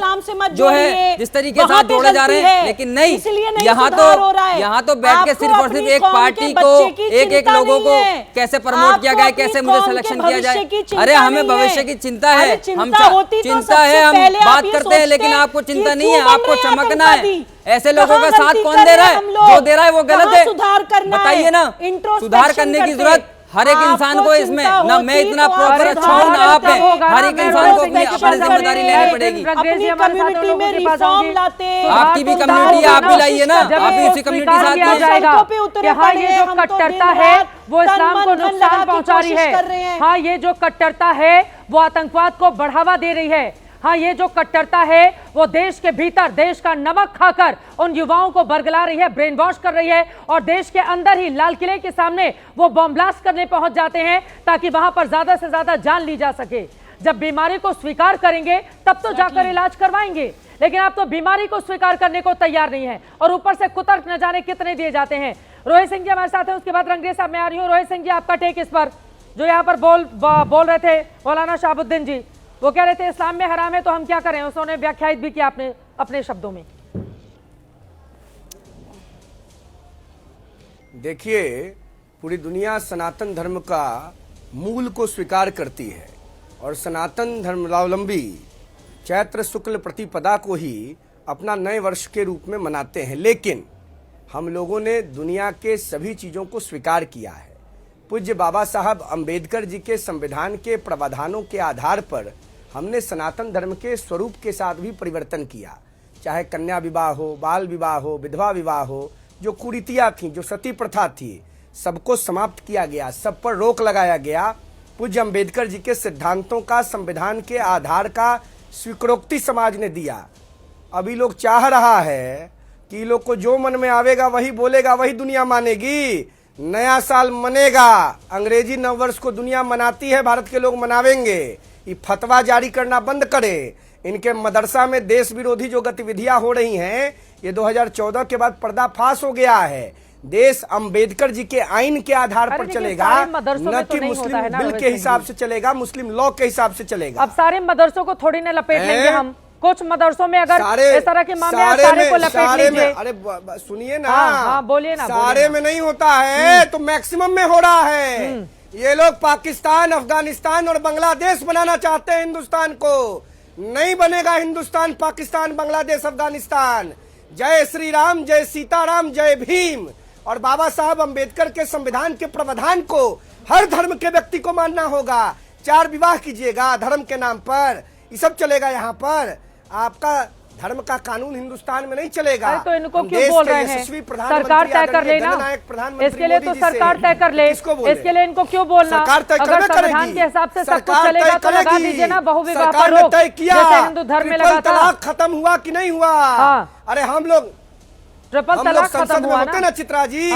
जो है जिस तरीके से साथ जोड़े जा रहे हैं, लेकिन नहीं, यहाँ तो बैठ के सिर्फ और सिर्फ एक पार्टी को एक लोगों को कैसे प्रमोट किया गया, कैसे मुझे सिलेक्शन किया जाए। अरे हमें भविष्य की चिंता है, हम चिंता है, हम बात करते हैं, लेकिन आपको चिंता नहीं है, आपको चमकना है। ऐसे लोगों का साथ कौन दे रहा है? जो दे रहा है वो गलत है, बताइए ना। सुधार करने की जरूरत हर एक इंसान को इसमें, ना मैं इतना प्रॉपर अच्छा हूँ ना आप हैं, हर एक इंसान को अपनी जिम्मेदारी लेनी पड़ेगी। अपनी कम्युनिटी में रिफॉर्म लाते, आपकी भी कम्युनिटी आप भी लाइए ना, आप भी उसी कम्युनिटी साथ किया जाएगा। हाँ, ये जो कट्टरता है वो इस्लाम को नुकसान पहुंचा रही है। हाँ, ये जो कट्टरता है वो आतंकवाद को बढ़ावा दे रही है। हाँ, ये जो कट्टरता है वो देश के भीतर देश का नमक खाकर उन युवाओं को बरगला रही है, ब्रेन वॉश कर रही है, और देश के अंदर ही लाल किले के सामने वो बॉम्ब ब्लास्ट करने पहुंच जाते हैं ताकि वहां पर ज्यादा से ज्यादा जान ली जा सके। जब बीमारी को स्वीकार करेंगे तब तो जाकर इलाज करवाएंगे, लेकिन आप तो बीमारी को स्वीकार करने को तैयार नहीं है, और ऊपर से कुतर्क न जाने कितने दिए जाते हैं। रोहित सिंह जी हमारे साथ हैं, उसके बाद रंगरेज साहब मैं आ रही हूँ। रोहित सिंह जी, आपका टेक इस पर, जो यहाँ पर बोल रहे थे मौलाना शहाबुद्दीन जी, वो कह रहे थे इस्लाम में हराम है तो हम क्या करें, उन्होंने व्याख्यायित भी किया आपने अपने शब्दों में। देखिए, पूरी दुनिया सनातन धर्म का मूल को स्वीकार करती है और सनातन धर्मावलंबी चैत्र शुक्ल प्रतिपदा को ही अपना नए वर्ष के रूप में मनाते हैं, लेकिन हम लोगों ने दुनिया के सभी चीज़ों को स्वीकार किया है। पूज्य बाबा साहब अंबेडकर जी के संविधान के प्रावधानों के आधार पर हमने सनातन धर्म के स्वरूप के साथ भी परिवर्तन किया, चाहे कन्या विवाह हो, बाल विवाह हो, विधवा विवाह हो, जो कुरीतियाँ थीं, जो सती प्रथा थी, सबको समाप्त किया गया, सब पर रोक लगाया गया। पूज्य अंबेडकर जी के सिद्धांतों का संविधान के आधार का स्वीकृति समाज ने दिया। अभी लोग चाह रहा है कि लोग को जो मन में आवेगा वही बोलेगा, वही दुनिया मानेगी। नया साल मनेगा, अंग्रेजी नववर्ष को दुनिया मनाती है, भारत के लोग मनावेंगे। ये फतवा जारी करना बंद करे। इनके मदरसा में देश विरोधी जो गतिविधियां हो रही हैं, ये 2014 के बाद पर्दाफाश हो गया है। देश अंबेडकर जी के आइन के आधार पर चलेगा, न कि मुस्लिम बिल के हिसाब से चलेगा, मुस्लिम लॉ के हिसाब से चलेगा। अब सारे मदरसों को थोड़ी ना लपेट लेंगे हम, कुछ मदरसों में अगर इस तरह के मामले सारे को लपेट लीजिए। अरे सुनिए ना, हाँ, बोलिए ना, सारे में नहीं होता है तो मैक्सिमम में हो रहा है। ये लोग पाकिस्तान, अफगानिस्तान और बांग्लादेश बनाना चाहते हैं हिंदुस्तान को। नहीं बनेगा हिंदुस्तान, पाकिस्तान, बांग्लादेश, अफगानिस्तान। जय श्री राम, जय सीताराम, जय भीम। और बाबा साहब अंबेडकर के संविधान के प्रावधान को हर धर्म के व्यक्ति को मानना होगा। 4 विवाह कीजिएगा धर्म के नाम पर, ये सब चलेगा यहाँ पर। आपका धर्म का कानून हिंदुस्तान में नहीं चलेगा। तो इनको क्यों बोल रहे हैं? सरकार तय कर लेना, इसके लिए तो सरकार तय कर ले, इसके लिए इनको क्यों बोलना? अगर संविधान के हिसाब से सब कुछ चलेगा तो लगा दीजिए ना बहु विवाह पर रोक, जैसे हिंदू धर्म में लगा था। खत्म हुआ कि नहीं हुआ? अरे हम लोग संसद में होते ना चित्रा जी,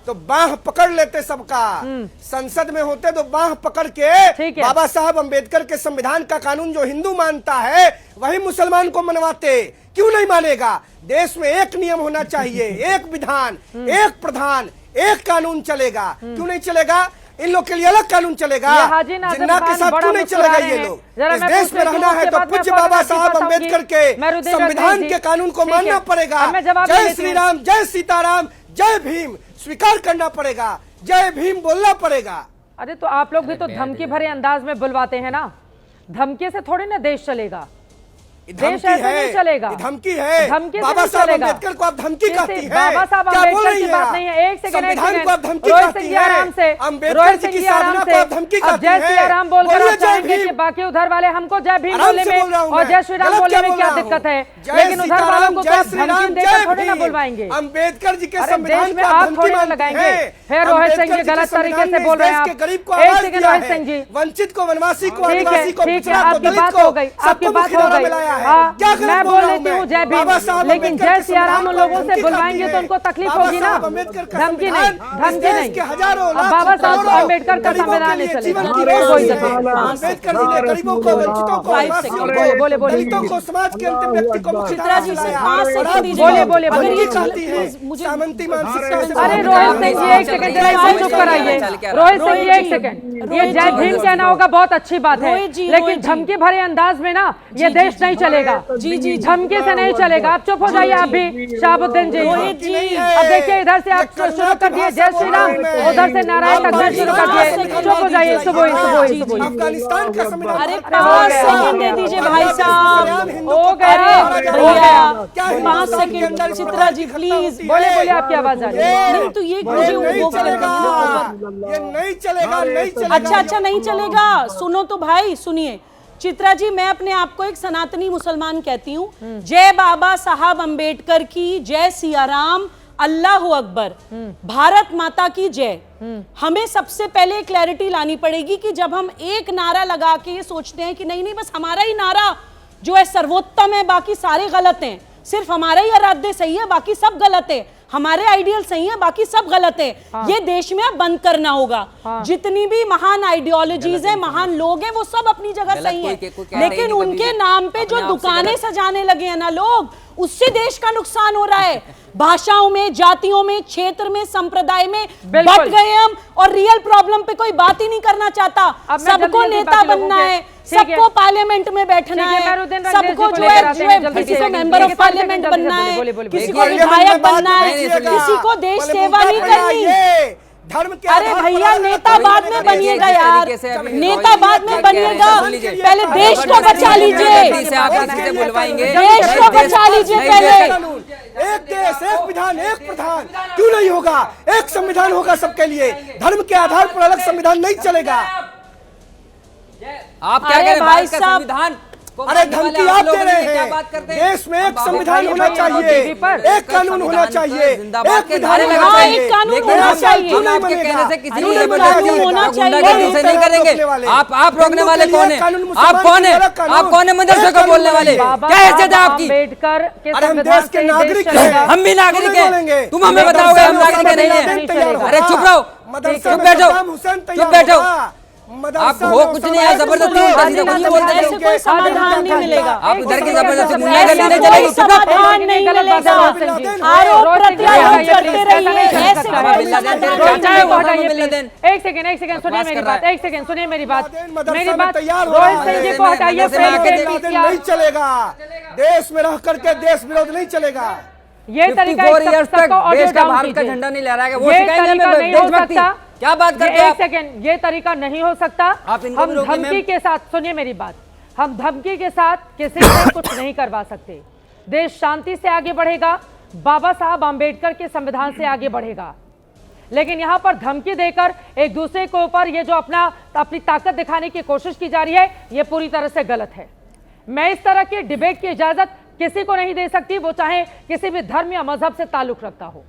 तो बाह पकड़ लेते सबका। संसद में होते तो बाह पकड़ के बाबा साहब अंबेडकर के संविधान का कानून जो हिंदू मानता है वही मुसलमान को मनवाते। क्यों नहीं मानेगा? देश में एक नियम होना चाहिए, एक विधान, एक प्रधान, एक कानून चलेगा। क्यों नहीं चलेगा? इन लोग के लिए अलग कानून चलेगा, जिन्ना के साथ क्यों नहीं चलेगा? ये लोग इस देश में रहना है तो पूज्य बाबा साहब अंबेडकर के संविधान के कानून को मानना पड़ेगा। जय श्री राम, जय सीताराम, जय भीम स्वीकार करना पड़ेगा, जय भीम बोलना पड़ेगा। अरे तो आप लोग भी तो धमकी भरे अंदाज में बुलवाते हैं ना, धमकी से थोड़ी ना देश चलेगा। देश ऐसे नहीं चलेगा, धमकी है। धमकी बाबा साहब अंबेडकर को आप धमकी कहती हैं? बाबा साहब अंबेडकर की बात नहीं है। एक सेकंड, रोहित सिंह जी आराम से, रोहित सिंह जी आराम से। अब जय श्री राम बोलकर आप चाहेंगे कि बाकी उधर वाले हमको जय भीम बोलने में और जय श्री राम बोलने में क्या दिक्कत है? लेकिन उधर वालों को आप धमकी देकर थोड़ी ना बुलवाएंगे। अंबेडकर जी के संविधान में आप थोड़ी ना लगाएंगे। फिर रोहित सिंह जी गलत तरीके से बोल रहे हैं आप। एक सेकंड रोहित सिंह जी, वंचित को, वनवासी को, ठीक है, आपकी बात हो गई, आपकी बात हो गई। है? क्या गलत मैं बोल बोल रहा हूं लेती हूँ जय बाबा भीम, साहब लेकिन अम्बेडकर जय के सिया राम संविधान लोगों को से धमकी बुलवाएंगे खाती तो उनको तकलीफ बाबा होगी ना, साहब अम्बेडकर का धमकी नहीं, संविधान धमकी इस नहीं। देश के हजारों अब लाखों बाबा साहब करोड़ों अम्बेडकर का गरीबों संविधान के नहीं लिए चलेगा, जीवन की कोई रोशनी दफा है। अम्बेडकर जी ने गरीबों को, वंचितों को, आदिवासियों बोले, को, बोले। दलितों को, समाज के अंतिम व्यक्ति को चित्रा जी से 5 सेकंड दीजिए। बोले, बोले, अगर बोले। ये चाहती है मुझे सामंती मानसिकता से अरे रोहित सिंह जी एक सेकंड जरा इसे चुप कराइए। रोहित सिंह जी एक सेकंड, ये जय भीम कहना होगा बहुत अच्छी बात है, लेकिन धमकी भरे अंदाज में ना ये देश नहीं चलेगा। जी जी धमकी से नहीं चलेगा। आप चुप हो जाइए। आप भी शहाबुद्दीन जी, अब देखिए इधर से आप शुरू कर दिए जय श्री राम, उधर से नारायण तक शुरू कर दिए। चुप हो जाइए। सुबह अफगानिस्तान का संविधान, अरे 5 सेकंड दे दीजिए भाई साहब, हो गया भैया 5 सेकंड। चित्रा जी प्लीज बोले, बोले, आपकी आवाज आ रही है। नहीं तो ये मुझे वो चलेगा, ये नहीं चलेगा, नहीं चलेगा। अच्छा नहीं चलेगा। सुनो तो भाई, सुनिए चित्रा जी, मैं अपने आप को एक सनातनी मुसलमान कहती हूँ। जय बाबा साहब अम्बेडकर की, जय सिया राम, अल्लाह अकबर, भारत माता की जय। हमें सबसे पहले क्लैरिटी लानी पड़ेगी कि जब हम एक नारा लगा के ये सोचते हैं कि नहीं बस हमारा ही नारा जो है सर्वोत्तम है, बाकी सारे गलत हैं, सिर्फ हमारा ही आराध्य सही है, बाकी सब गलत है, हमारे आइडियल सही है, बाकी सब गलत है, ये देश में अब बंद करना होगा। जितनी भी महान आइडियोलॉजीज है, महान लोग हैं, वो सब अपनी जगह सही है, लेकिन उनके नाम पे जो दुकानें सजाने लगे हैं ना लोग, उससे देश का नुकसान हो रहा है। भाषाओं में, जातियों में, क्षेत्र में, संप्रदाय में बट गए हम, और रियल प्रॉब्लम पे कोई बात ही नहीं करना चाहता। सबको नेता बनना है, सबको पार्लियामेंट में बैठना है, सबको जो है किसी को मेंबर ऑफ पार्लियामेंट बनना है, किसी को विधायक बनना है, किसी को देश सेवा नहीं करनी। धर्म के अरे भैया नेता बाद में बनिएगा यार, नेता बाद में बनिएगा, पहले देश को बचा लीजिए, देश को बचा लीजिए पहले। एक देश, एक विधान, एक प्रधान क्यों नहीं होगा? एक संविधान होगा सबके लिए। धर्म के आधार पर अलग संविधान नहीं चलेगा। आप क्या कह रहे हैं? भाई संविधान, अरे धमकी आप दे रहे हैं। देश में एक संविधान होना चाहिए, एक कानून होना चाहिए, एक विधान होना चाहिए, एक कानून होना चाहिए। आपके कहने से किसी को गुंडागर्दी नहीं करेंगे। आप रोकने वाले कौन है? आप कौन है? आप कौन है मदरसे को बोलने वाले? क्या हैसियत है आपकी? अरे हम देश के नागरिक हैं, हम भी नागरिक हैं। तुम हमें बताओगे हम नागरिक नहीं है? अरे चुप रहो, चुप बैठो। आप हो कुछ नहीं है, जबरदस्ती ऐसे कोई समाधान नहीं मिलेगा। आप इधर की जबरदस्ती गुंडागर्दी नहीं चलेगी। समाधान नहीं मिलेगा, आरोप प्रत्यारोप करते रहिए। एक सेकंड सुनिए मेरी बात, एक सेकंड सुनिए मेरी बात। रोहित सिंह जी को हटाइए। नहीं चलेगा, देश में रह करके देश विरोध नहीं चलेगा। ये तरीका देश का भारत का झंडा नहीं लहराएगा, वो नहीं हो सकता। क्या बात करते हैं? एक सेकंड, ये तरीका नहीं हो सकता। हम धमकी के साथ, सुनिए मेरी बात, हम धमकी के साथ किसी से कुछ नहीं करवा सकते। देश शांति से आगे बढ़ेगा, बाबा साहब आम्बेडकर के संविधान से आगे बढ़ेगा, लेकिन यहाँ पर धमकी देकर एक दूसरे के ऊपर ये जो अपनी ताकत दिखाने की कोशिश की जा रही है, ये पूरी तरह से गलत है। मैं इस तरह के डिबेट की इजाजत किसी को नहीं दे सकती, वो चाहे किसी भी धर्म या मजहब से ताल्लुक रखता हो।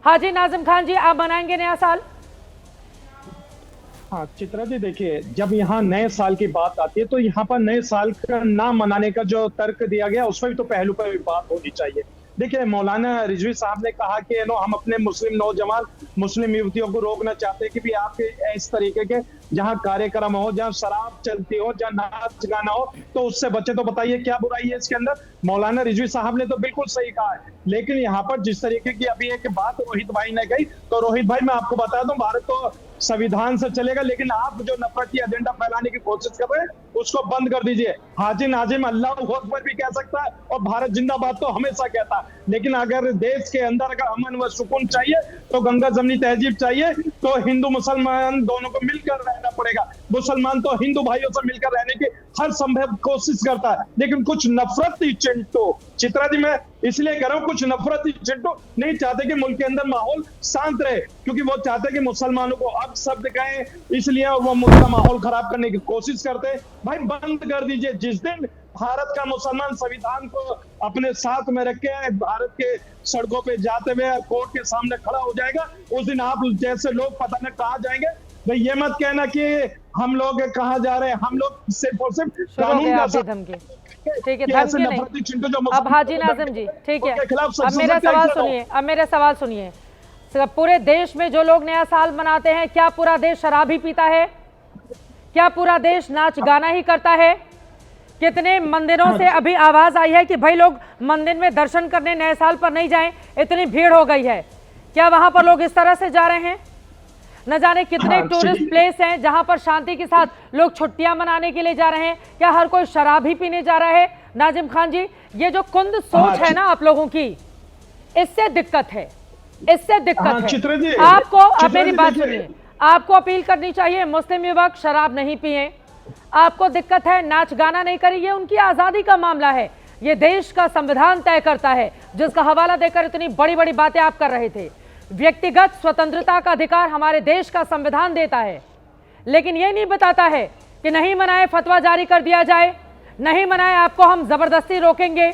हाजी नाजिम खान जी, आप मनाएंगे नया साल? हाँ चित्रा जी, देखिए जब यहाँ नए साल की बात आती है तो यहाँ पर नए साल का ना मनाने का जो तर्क दिया गया उसमें भी तो पहलू पर भी बात होनी चाहिए। देखिए मौलाना रिजवी साहब ने कहा कि हम अपने मुस्लिम नौजवान, मुस्लिम युवतियों को रोकना चाहते हैं कि भी आपके इस तरीके के जहाँ कार्यक्रम हो, जहाँ शराब चलती हो, जहाँ नाच गाना हो, तो उससे बचे। तो बताइए क्या बुराई है इसके अंदर? मौलाना रिजवी साहब ने तो बिल्कुल सही कहा है, लेकिन यहाँ पर जिस तरीके की अभी एक बात रोहित भाई ने कही, तो रोहित भाई मैं आपको बता दूं, भारत तो संविधान से चलेगा, लेकिन आप जो नफरती एजेंडा फैलाने की कोशिश कर रहे हैं उसको बंद कर दीजिए। हाजी नाजिम अल्लाह अकबर भी कह सकता है और भारत जिंदाबाद तो हमेशा कहता है, लेकिन अगर देश के अंदर अगर अमन व सुकून चाहिए तो गंगा जमनी तहजीब चाहिए, तो हिंदू मुसलमान दोनों को मिलकर रहना पड़ेगा। मुसलमान तो हिंदू भाइयों से मिलकर रहने की हर संभव कोशिश करता है, लेकिन कुछ नफरती चिंटू, चित्रा जी मैं इसलिए कह रहा हूं, कुछ नफरती चिंटू नहीं चाहते कि मुल्क के अंदर माहौल शांत रहे, क्योंकि वो चाहते कि मुसलमानों को अब शब्द कहें, इसलिए वो मुल्क का माहौल खराब करने की कोशिश करते हैं। भाई बंद कर दीजिए। जिस दिन भारत का मुसलमान संविधान को अपने साथ में रख के भारत के सड़कों पे जाते हुए कोर्ट के सामने खड़ा हो जाएगा, उस दिन आप जैसे लोग पता न कहाँ जाएंगे। भाई ये मत कहना कि हम लोग कहाँ जा रहे हैं? हम लोग सिर्फ और सिर्फ कानून का धमकी। ठीक है, धमकी नहीं। अब हाजी नाजिम जी, ठीक है, अब मेरा सवाल सुनिए, अब मेरा सवाल सुनिए। पूरे देश में जो लोग नया साल मनाते हैं, क्या पूरा देश शराब ही पीता है? क्या पूरा देश नाच गाना ही करता है? कितने मंदिरों से अभी आवाज आई है कि भाई लोग मंदिर में दर्शन करने नए साल पर नहीं जाएं, इतनी भीड़ हो गई है। क्या वहां पर लोग इस तरह से जा रहे हैं? न जाने कितने टूरिस्ट प्लेस हैं जहां पर शांति के साथ लोग छुट्टियां मनाने के लिए जा रहे हैं। क्या हर कोई शराब ही पीने जा रहा है? नाजिम खान जी, ये जो कुंद सोच है ना आप लोगों की, इससे दिक्कत है, इससे दिक्कत है। आपको, अब मेरी बात सुनिए, आपको अपील करनी चाहिए मुस्लिम युवक शराब नहीं पिए। आपको दिक्कत है नाच गाना नहीं करिए, ये उनकी आजादी का मामला है, ये देश का संविधान तय करता है, जिसका हवाला देकर इतनी बड़ी बड़ी बातें आप कर रहे थे। व्यक्तिगत स्वतंत्रता का अधिकार हमारे देश का संविधान देता है, लेकिन ये नहीं बताता है कि नहीं मनाए फतवा जारी कर दिया जाए, नहीं मनाए आपको हम जबरदस्ती रोकेंगे।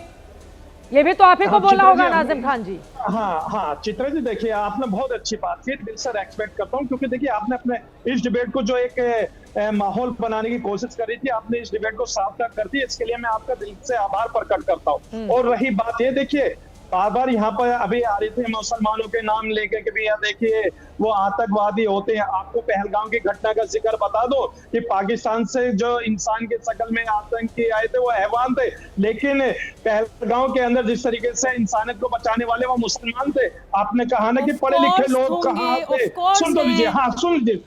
ये भी तो आप ही को बोलना होगा नाजिम खान जी। हाँ चित्रा जी, देखिए आपने बहुत अच्छी बात की, दिल से एक्सपेक्ट करता हूँ, क्योंकि देखिए आपने अपने इस डिबेट को जो एक माहौल बनाने की कोशिश करी थी, आपने इस डिबेट को सार्थक कर दी, इसके लिए मैं आपका दिल से आभार प्रकट करता हूँ। और रही बात ये, देखिए बार बार यहाँ पर अभी आ रही थी मुसलमानों के नाम लेके कि भैया देखिए वो आतंकवादी होते हैं। आपको पहलगाम की घटना का जिक्र बता दो कि पाकिस्तान से जो इंसान के शक्ल में आतंकी आए थे वो हैवान थे, लेकिन पहलगाम के अंदर जिस तरीके से इंसानियत को बचाने वाले वो मुसलमान थे। आपने कहा ना कि पढ़े लिखे लोग कहाँ थे, सुन तो लीजिए, हाँ सुन लीजिए,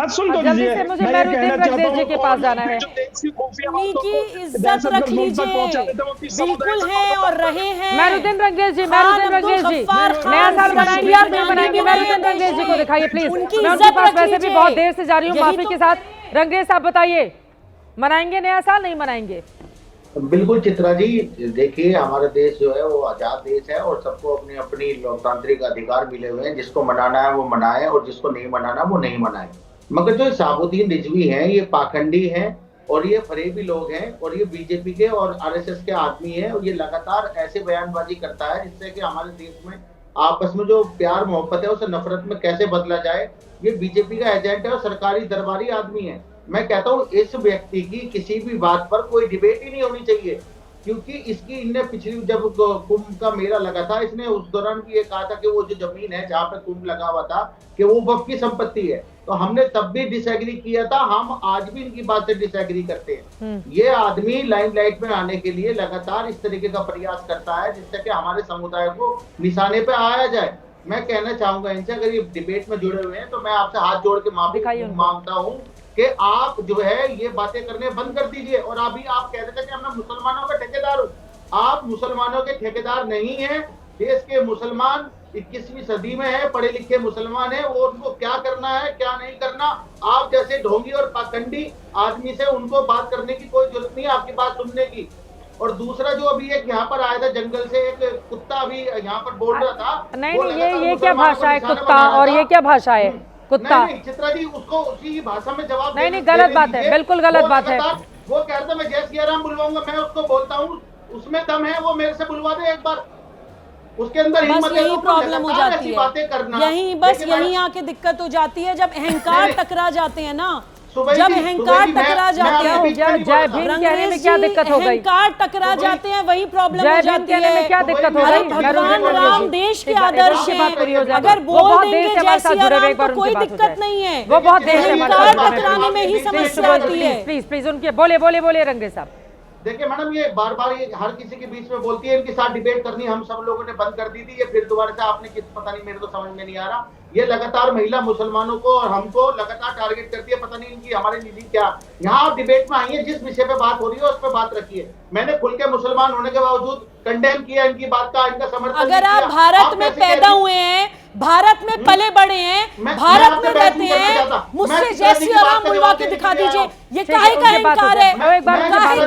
सुन तो लीजिए, मुझे मैरुद्दीन रंगरेज जी के पास जाना है। की इज्जत रख लीजिए, बिल्कुल है और रहे हैं। मैरुद्दीन रंगरेज जी, मैरुद्दीन रंगरेज जी, नया साल मनाएंगे आप नहीं मनाएंगे? मैरुद्दीन रंगरेज जी को दिखाइए प्लीज। मैं उनके पास वैसे भी बहुत देर से जा रही हूँ, माफी के साथ। रंगरेज साहब बताइए, मनाएंगे नया साल नहीं मनाएंगे? बिल्कुल चित्रा जी, देखिए हमारा देश जो है वो आजाद देश है और सबको अपनी अपनी लोकतांत्रिक अधिकार मिले हुए हैं। जिसको मनाना है वो मनाए और जिसको नहीं मनाना वो नहीं मनाए। मगर जो शहाबुद्दीन रिजवी हैं ये पाखंडी हैं और ये फरेबी लोग हैं और ये बीजेपी के और आरएसएस के आदमी हैं और ये लगातार ऐसे बयानबाजी करता है जिससे कि हमारे देश में आपस में जो प्यार मोहब्बत है उसे नफरत में कैसे बदला जाए। ये बीजेपी का एजेंट है और सरकारी दरबारी आदमी है। मैं कहता हूँ इस व्यक्ति की किसी भी बात पर कोई डिबेट ही नहीं होनी चाहिए, क्योंकि इसकी इनने पिछली जब कुंभ का मेला लगा था, इसने उस दौरान भी ये कहा था कि वो जो जमीन है जहाँ पे कुंभ लगा हुआ था कि वो वक्फ की संपत्ति है। तो हमने तब भी डिसएग्री किया था, हम आज भी इनकी बात से डिसएग्री करते हैं। ये आदमी लाइमलाइट में आने के लिए लगातार इस तरीके का प्रयास करता है जिससे कि हमारे समुदाय को निशाने पे आया जाए। मैं कहना चाहूंगा इनसे, अगर ये डिबेट में जुड़े हुए हैं तो मैं आपसे हाथ जोड़ के माफी मांगता हूँ कि आप जो है ये बातें करने बंद कर दीजिए। और अभी आप कह रहे थे कि हम मुसलमानों का ठेकेदार हूँ, आप मुसलमानों के ठेकेदार नहीं हैं। देश के मुसलमान 21वीं सदी में है, पढ़े लिखे मुसलमान है, वो उनको क्या करना है क्या नहीं करना, आप जैसे ढोंगी और पाखंडी आदमी से उनको बात करने की कोई जरूरत नहीं है, आपकी बात सुनने की। और दूसरा जो अभी एक यहाँ पर आया था जंगल से एक कुत्ता अभी यहाँ पर बोल रहा था, नहीं ये क्या भाषा है कुत्ता, और ये क्या भाषा है कुत्ता? नहीं चित्रा जी, उसको उसी भाषा में जवाब नहीं गलत बात है, बिल्कुल गलत बात है। वो कह रहा था मैं जय सिया राम बुलवाऊंगा, मैं उसको बोलता हूँ उसमें दम है, वो मेरे से बुलवा दे एक बार। उसके अंदर बस यही प्रॉब्लम हो जाती है, यही बस यही आके दिक्कत हो जाती है जब अहंकार टकरा जाते हैं ना, जब अहंकार टकरा जाते हैं। जय भीम कहने में क्या दिक्कत हो गई? अहंकार टकरा जाते हैं वही प्रॉब्लम हो जाती है। में क्या दिक्कत हो गई? भगवान राम देश के आदर्श हैं, अगर बोल देंगे जय सिया राम तो कोई दिक्कत नहीं है, वो बहुत देर से अहंकार टकराने में ही समस्या आती है। प्लीज उनके बोले रंगरेज साहब। देखिए मैडम, ये बार बार ये हर किसी के बीच में बोलती है, इनके साथ डिबेट करनी हम सब लोगों ने बंद कर दी थी, ये फिर दोबारा से आपने किस पता नहीं, मेरे तो समझ में नहीं आ रहा। ये लगातार महिला मुसलमानों को और हमको लगातार टारगेट करती है, पता नहीं इनकी हमारी नीति क्या। यहाँ आप डिबेट में आई है, जिस विषय पे बात हो रही है उस पर बात रखिए। मैंने खुल के मुसलमान होने के बावजूद कंडेम किया इनकी बात का, इनका समर्थन। अगर आप भारत में पैदा हुए हैं, भारत में पले बड़े हैं, भारत में रहते हैं, मुझसे जय सिया राम बुलवा के दिखा दीजिए, ये काहे का अहंकार है? काहे का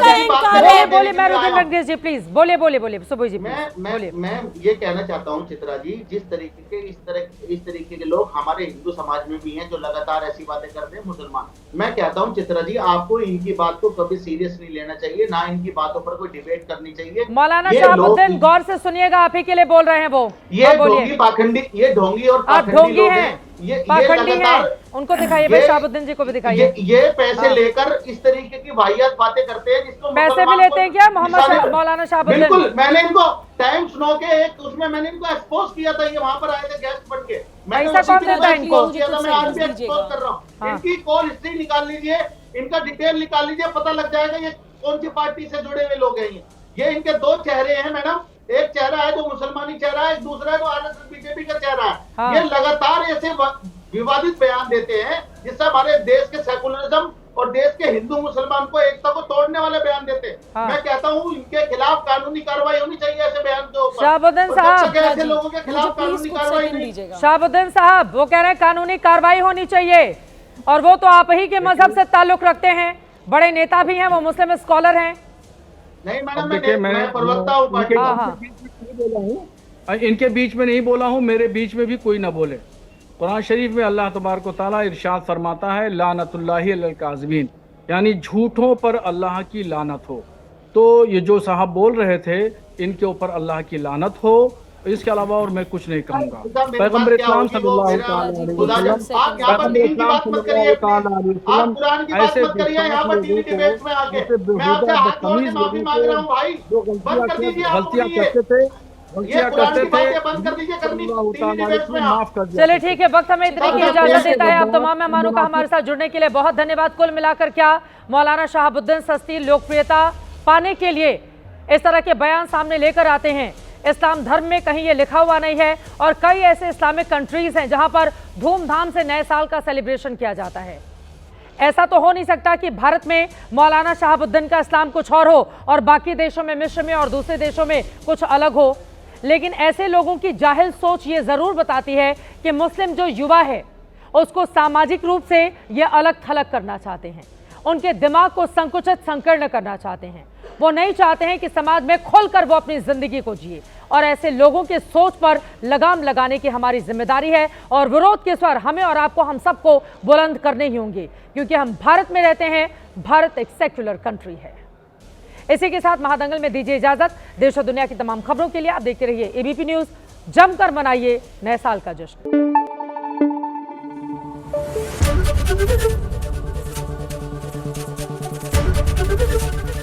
अहंकार है? बोले मैरुद्दीन रंगरेज जी प्लीज, बोले सुबोध जी मैं ये कहना चाहता हूँ चित्रा जी, जिस तरीके के इस तरीके के लोग हमारे हिंदू समाज में भी हैं जो लगातार ऐसी बातें करते हैं मुसलमान, मैं कहता हूँ चित्रा जी आपको इनकी बात को कभी सीरियस नहीं लेना चाहिए, ना इनकी बातों पर कोई डिबेट करनी चाहिए। मौलाना शहाबुद्दीन गौर से सुनिएगा, आप ही के लिए बोल रहे हैं वो। ये ढोंगी पाखंडी, ये ढोंगी और आप ढोंगी हैं, ये पाखंडी लगातार हैं, उनको दिखाइए भाई, शहाबुद्दीन जी को भी दिखाइए। ये पैसे लेकर इस तरीके की वाहियात बातें करते हैं जिसको पैसे भी लेते हैं क्या मौलाना शहाबुद्दीन? बिल्कुल, मैंने इनको टाइम्स नो के एक उसमें मैंने इनको एक्सपोज किया था, ये वहां पर आए थे गेस्ट बन के, मैंने पैसा कौन देता है इनको? किया था, मैं आज भी एक्सपोज कर रहा हूँ। इनकी कॉल हिस्ट्री निकाल लीजिए, इनका डिटेल निकाल लीजिए, पता लग जाएगा ये कौन सी पार्टी से जुड़े हुए लोग हैं। ये इनके दो चेहरे हैं मैडम, एक चेहरा है जो मुसलमानी चेहरा है, एक दूसरा है जो आरएसएस बीजेपी का चेहरा है। ये लगातार ऐसे विवादित बयान देते हैं जिससे हमारे देश के सेकुलरिज्म और देश के हिंदू मुसलमान को एकता को तोड़ने वाले बयान देते हैं। मैं कहता हूँ इनके खिलाफ कानूनी कार्रवाई होनी चाहिए ऐसे बयान के ऊपर। शहाबुद्दीन साहब, ऐसे लोगों के खिलाफ कानूनी कार्रवाई नहीं। शहाबुद्दीन साहब वो कह रहे हैं कानूनी कार्रवाई होनी चाहिए, और वो तो आप ही के मजहब से ताल्लुक रखते हैं, बड़े नेता भी हैं, वो मुस्लिम स्कॉलर हैं। नहीं मैडम, मैं प्रवक्ता हूँ पार्टी का। इनके बीच में नहीं बोला हूँ, मेरे बीच में भी कोई ना बोले। कुरान शरीफ में अल्लाह तबारक व तआला इरशाद फरमाता है, लानतुल्लाहि अलल काज़िबीन, यानी झूठों पर अल्लाह की लानत हो। तो ये जो साहब बोल रहे थे, इनके ऊपर अल्लाह की लानत हो, इसके अलावा और मैं कुछ नहीं कहूँगा। पैगम्बर इस्लाम सल्लल्लाहु अलैहि वसल्लम, आप यहाँ पर दीन की बात मत करिए, आप कुरान की बात मत करिए यहाँ पर टीवी डिबेट्स में आके। मैं आपसे हाथ जोड़ के माफी मांग रहा हूँ भाई, बंद कर दीजिए, गलतियाँ करते थे, चलिए ठीक है, वक्त हमें इतनी की इजाजत देता है। आप तमाम मेहमानों का हमारे साथ जुड़ने के लिए बहुत धन्यवाद। कुल मिलाकर क्या मौलाना शहाबुद्दीन सस्ती लोकप्रियता पाने के लिए इस तरह के बयान सामने लेकर आते हैं। इस्लाम धर्म में कहीं ये लिखा हुआ नहीं है, और कई ऐसे इस्लामिक कंट्रीज हैं जहां पर धूमधाम से नए साल का सेलिब्रेशन किया जाता है। ऐसा तो हो नहीं सकता कि भारत में मौलाना शहाबुद्दीन का इस्लाम कुछ और हो और बाकी देशों में, मिस्र में और दूसरे देशों में कुछ अलग हो। लेकिन ऐसे लोगों की जाहिल सोच ये ज़रूर बताती है कि मुस्लिम जो युवा है उसको सामाजिक रूप से ये अलग थलग करना चाहते हैं, उनके दिमाग को संकुचित संकीर्ण करना चाहते हैं। वो नहीं चाहते हैं कि समाज में खुलकर वो अपनी ज़िंदगी को जिए, और ऐसे लोगों के सोच पर लगाम लगाने की हमारी जिम्मेदारी है, और विरोध के स्वर हमें और आपको, हम सबको बुलंद करने ही होंगे, क्योंकि हम भारत में रहते हैं। भारत एक सेक्युलर कंट्री है। इसी के साथ महादंगल में दीजिए इजाजत। देश और दुनिया की तमाम खबरों के लिए आप देखते रहिए एबीपी न्यूज़। जमकर मनाइए नए साल का जश्न।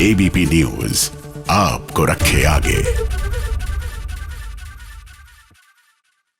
एबीपी न्यूज़ आपको रखे आगे।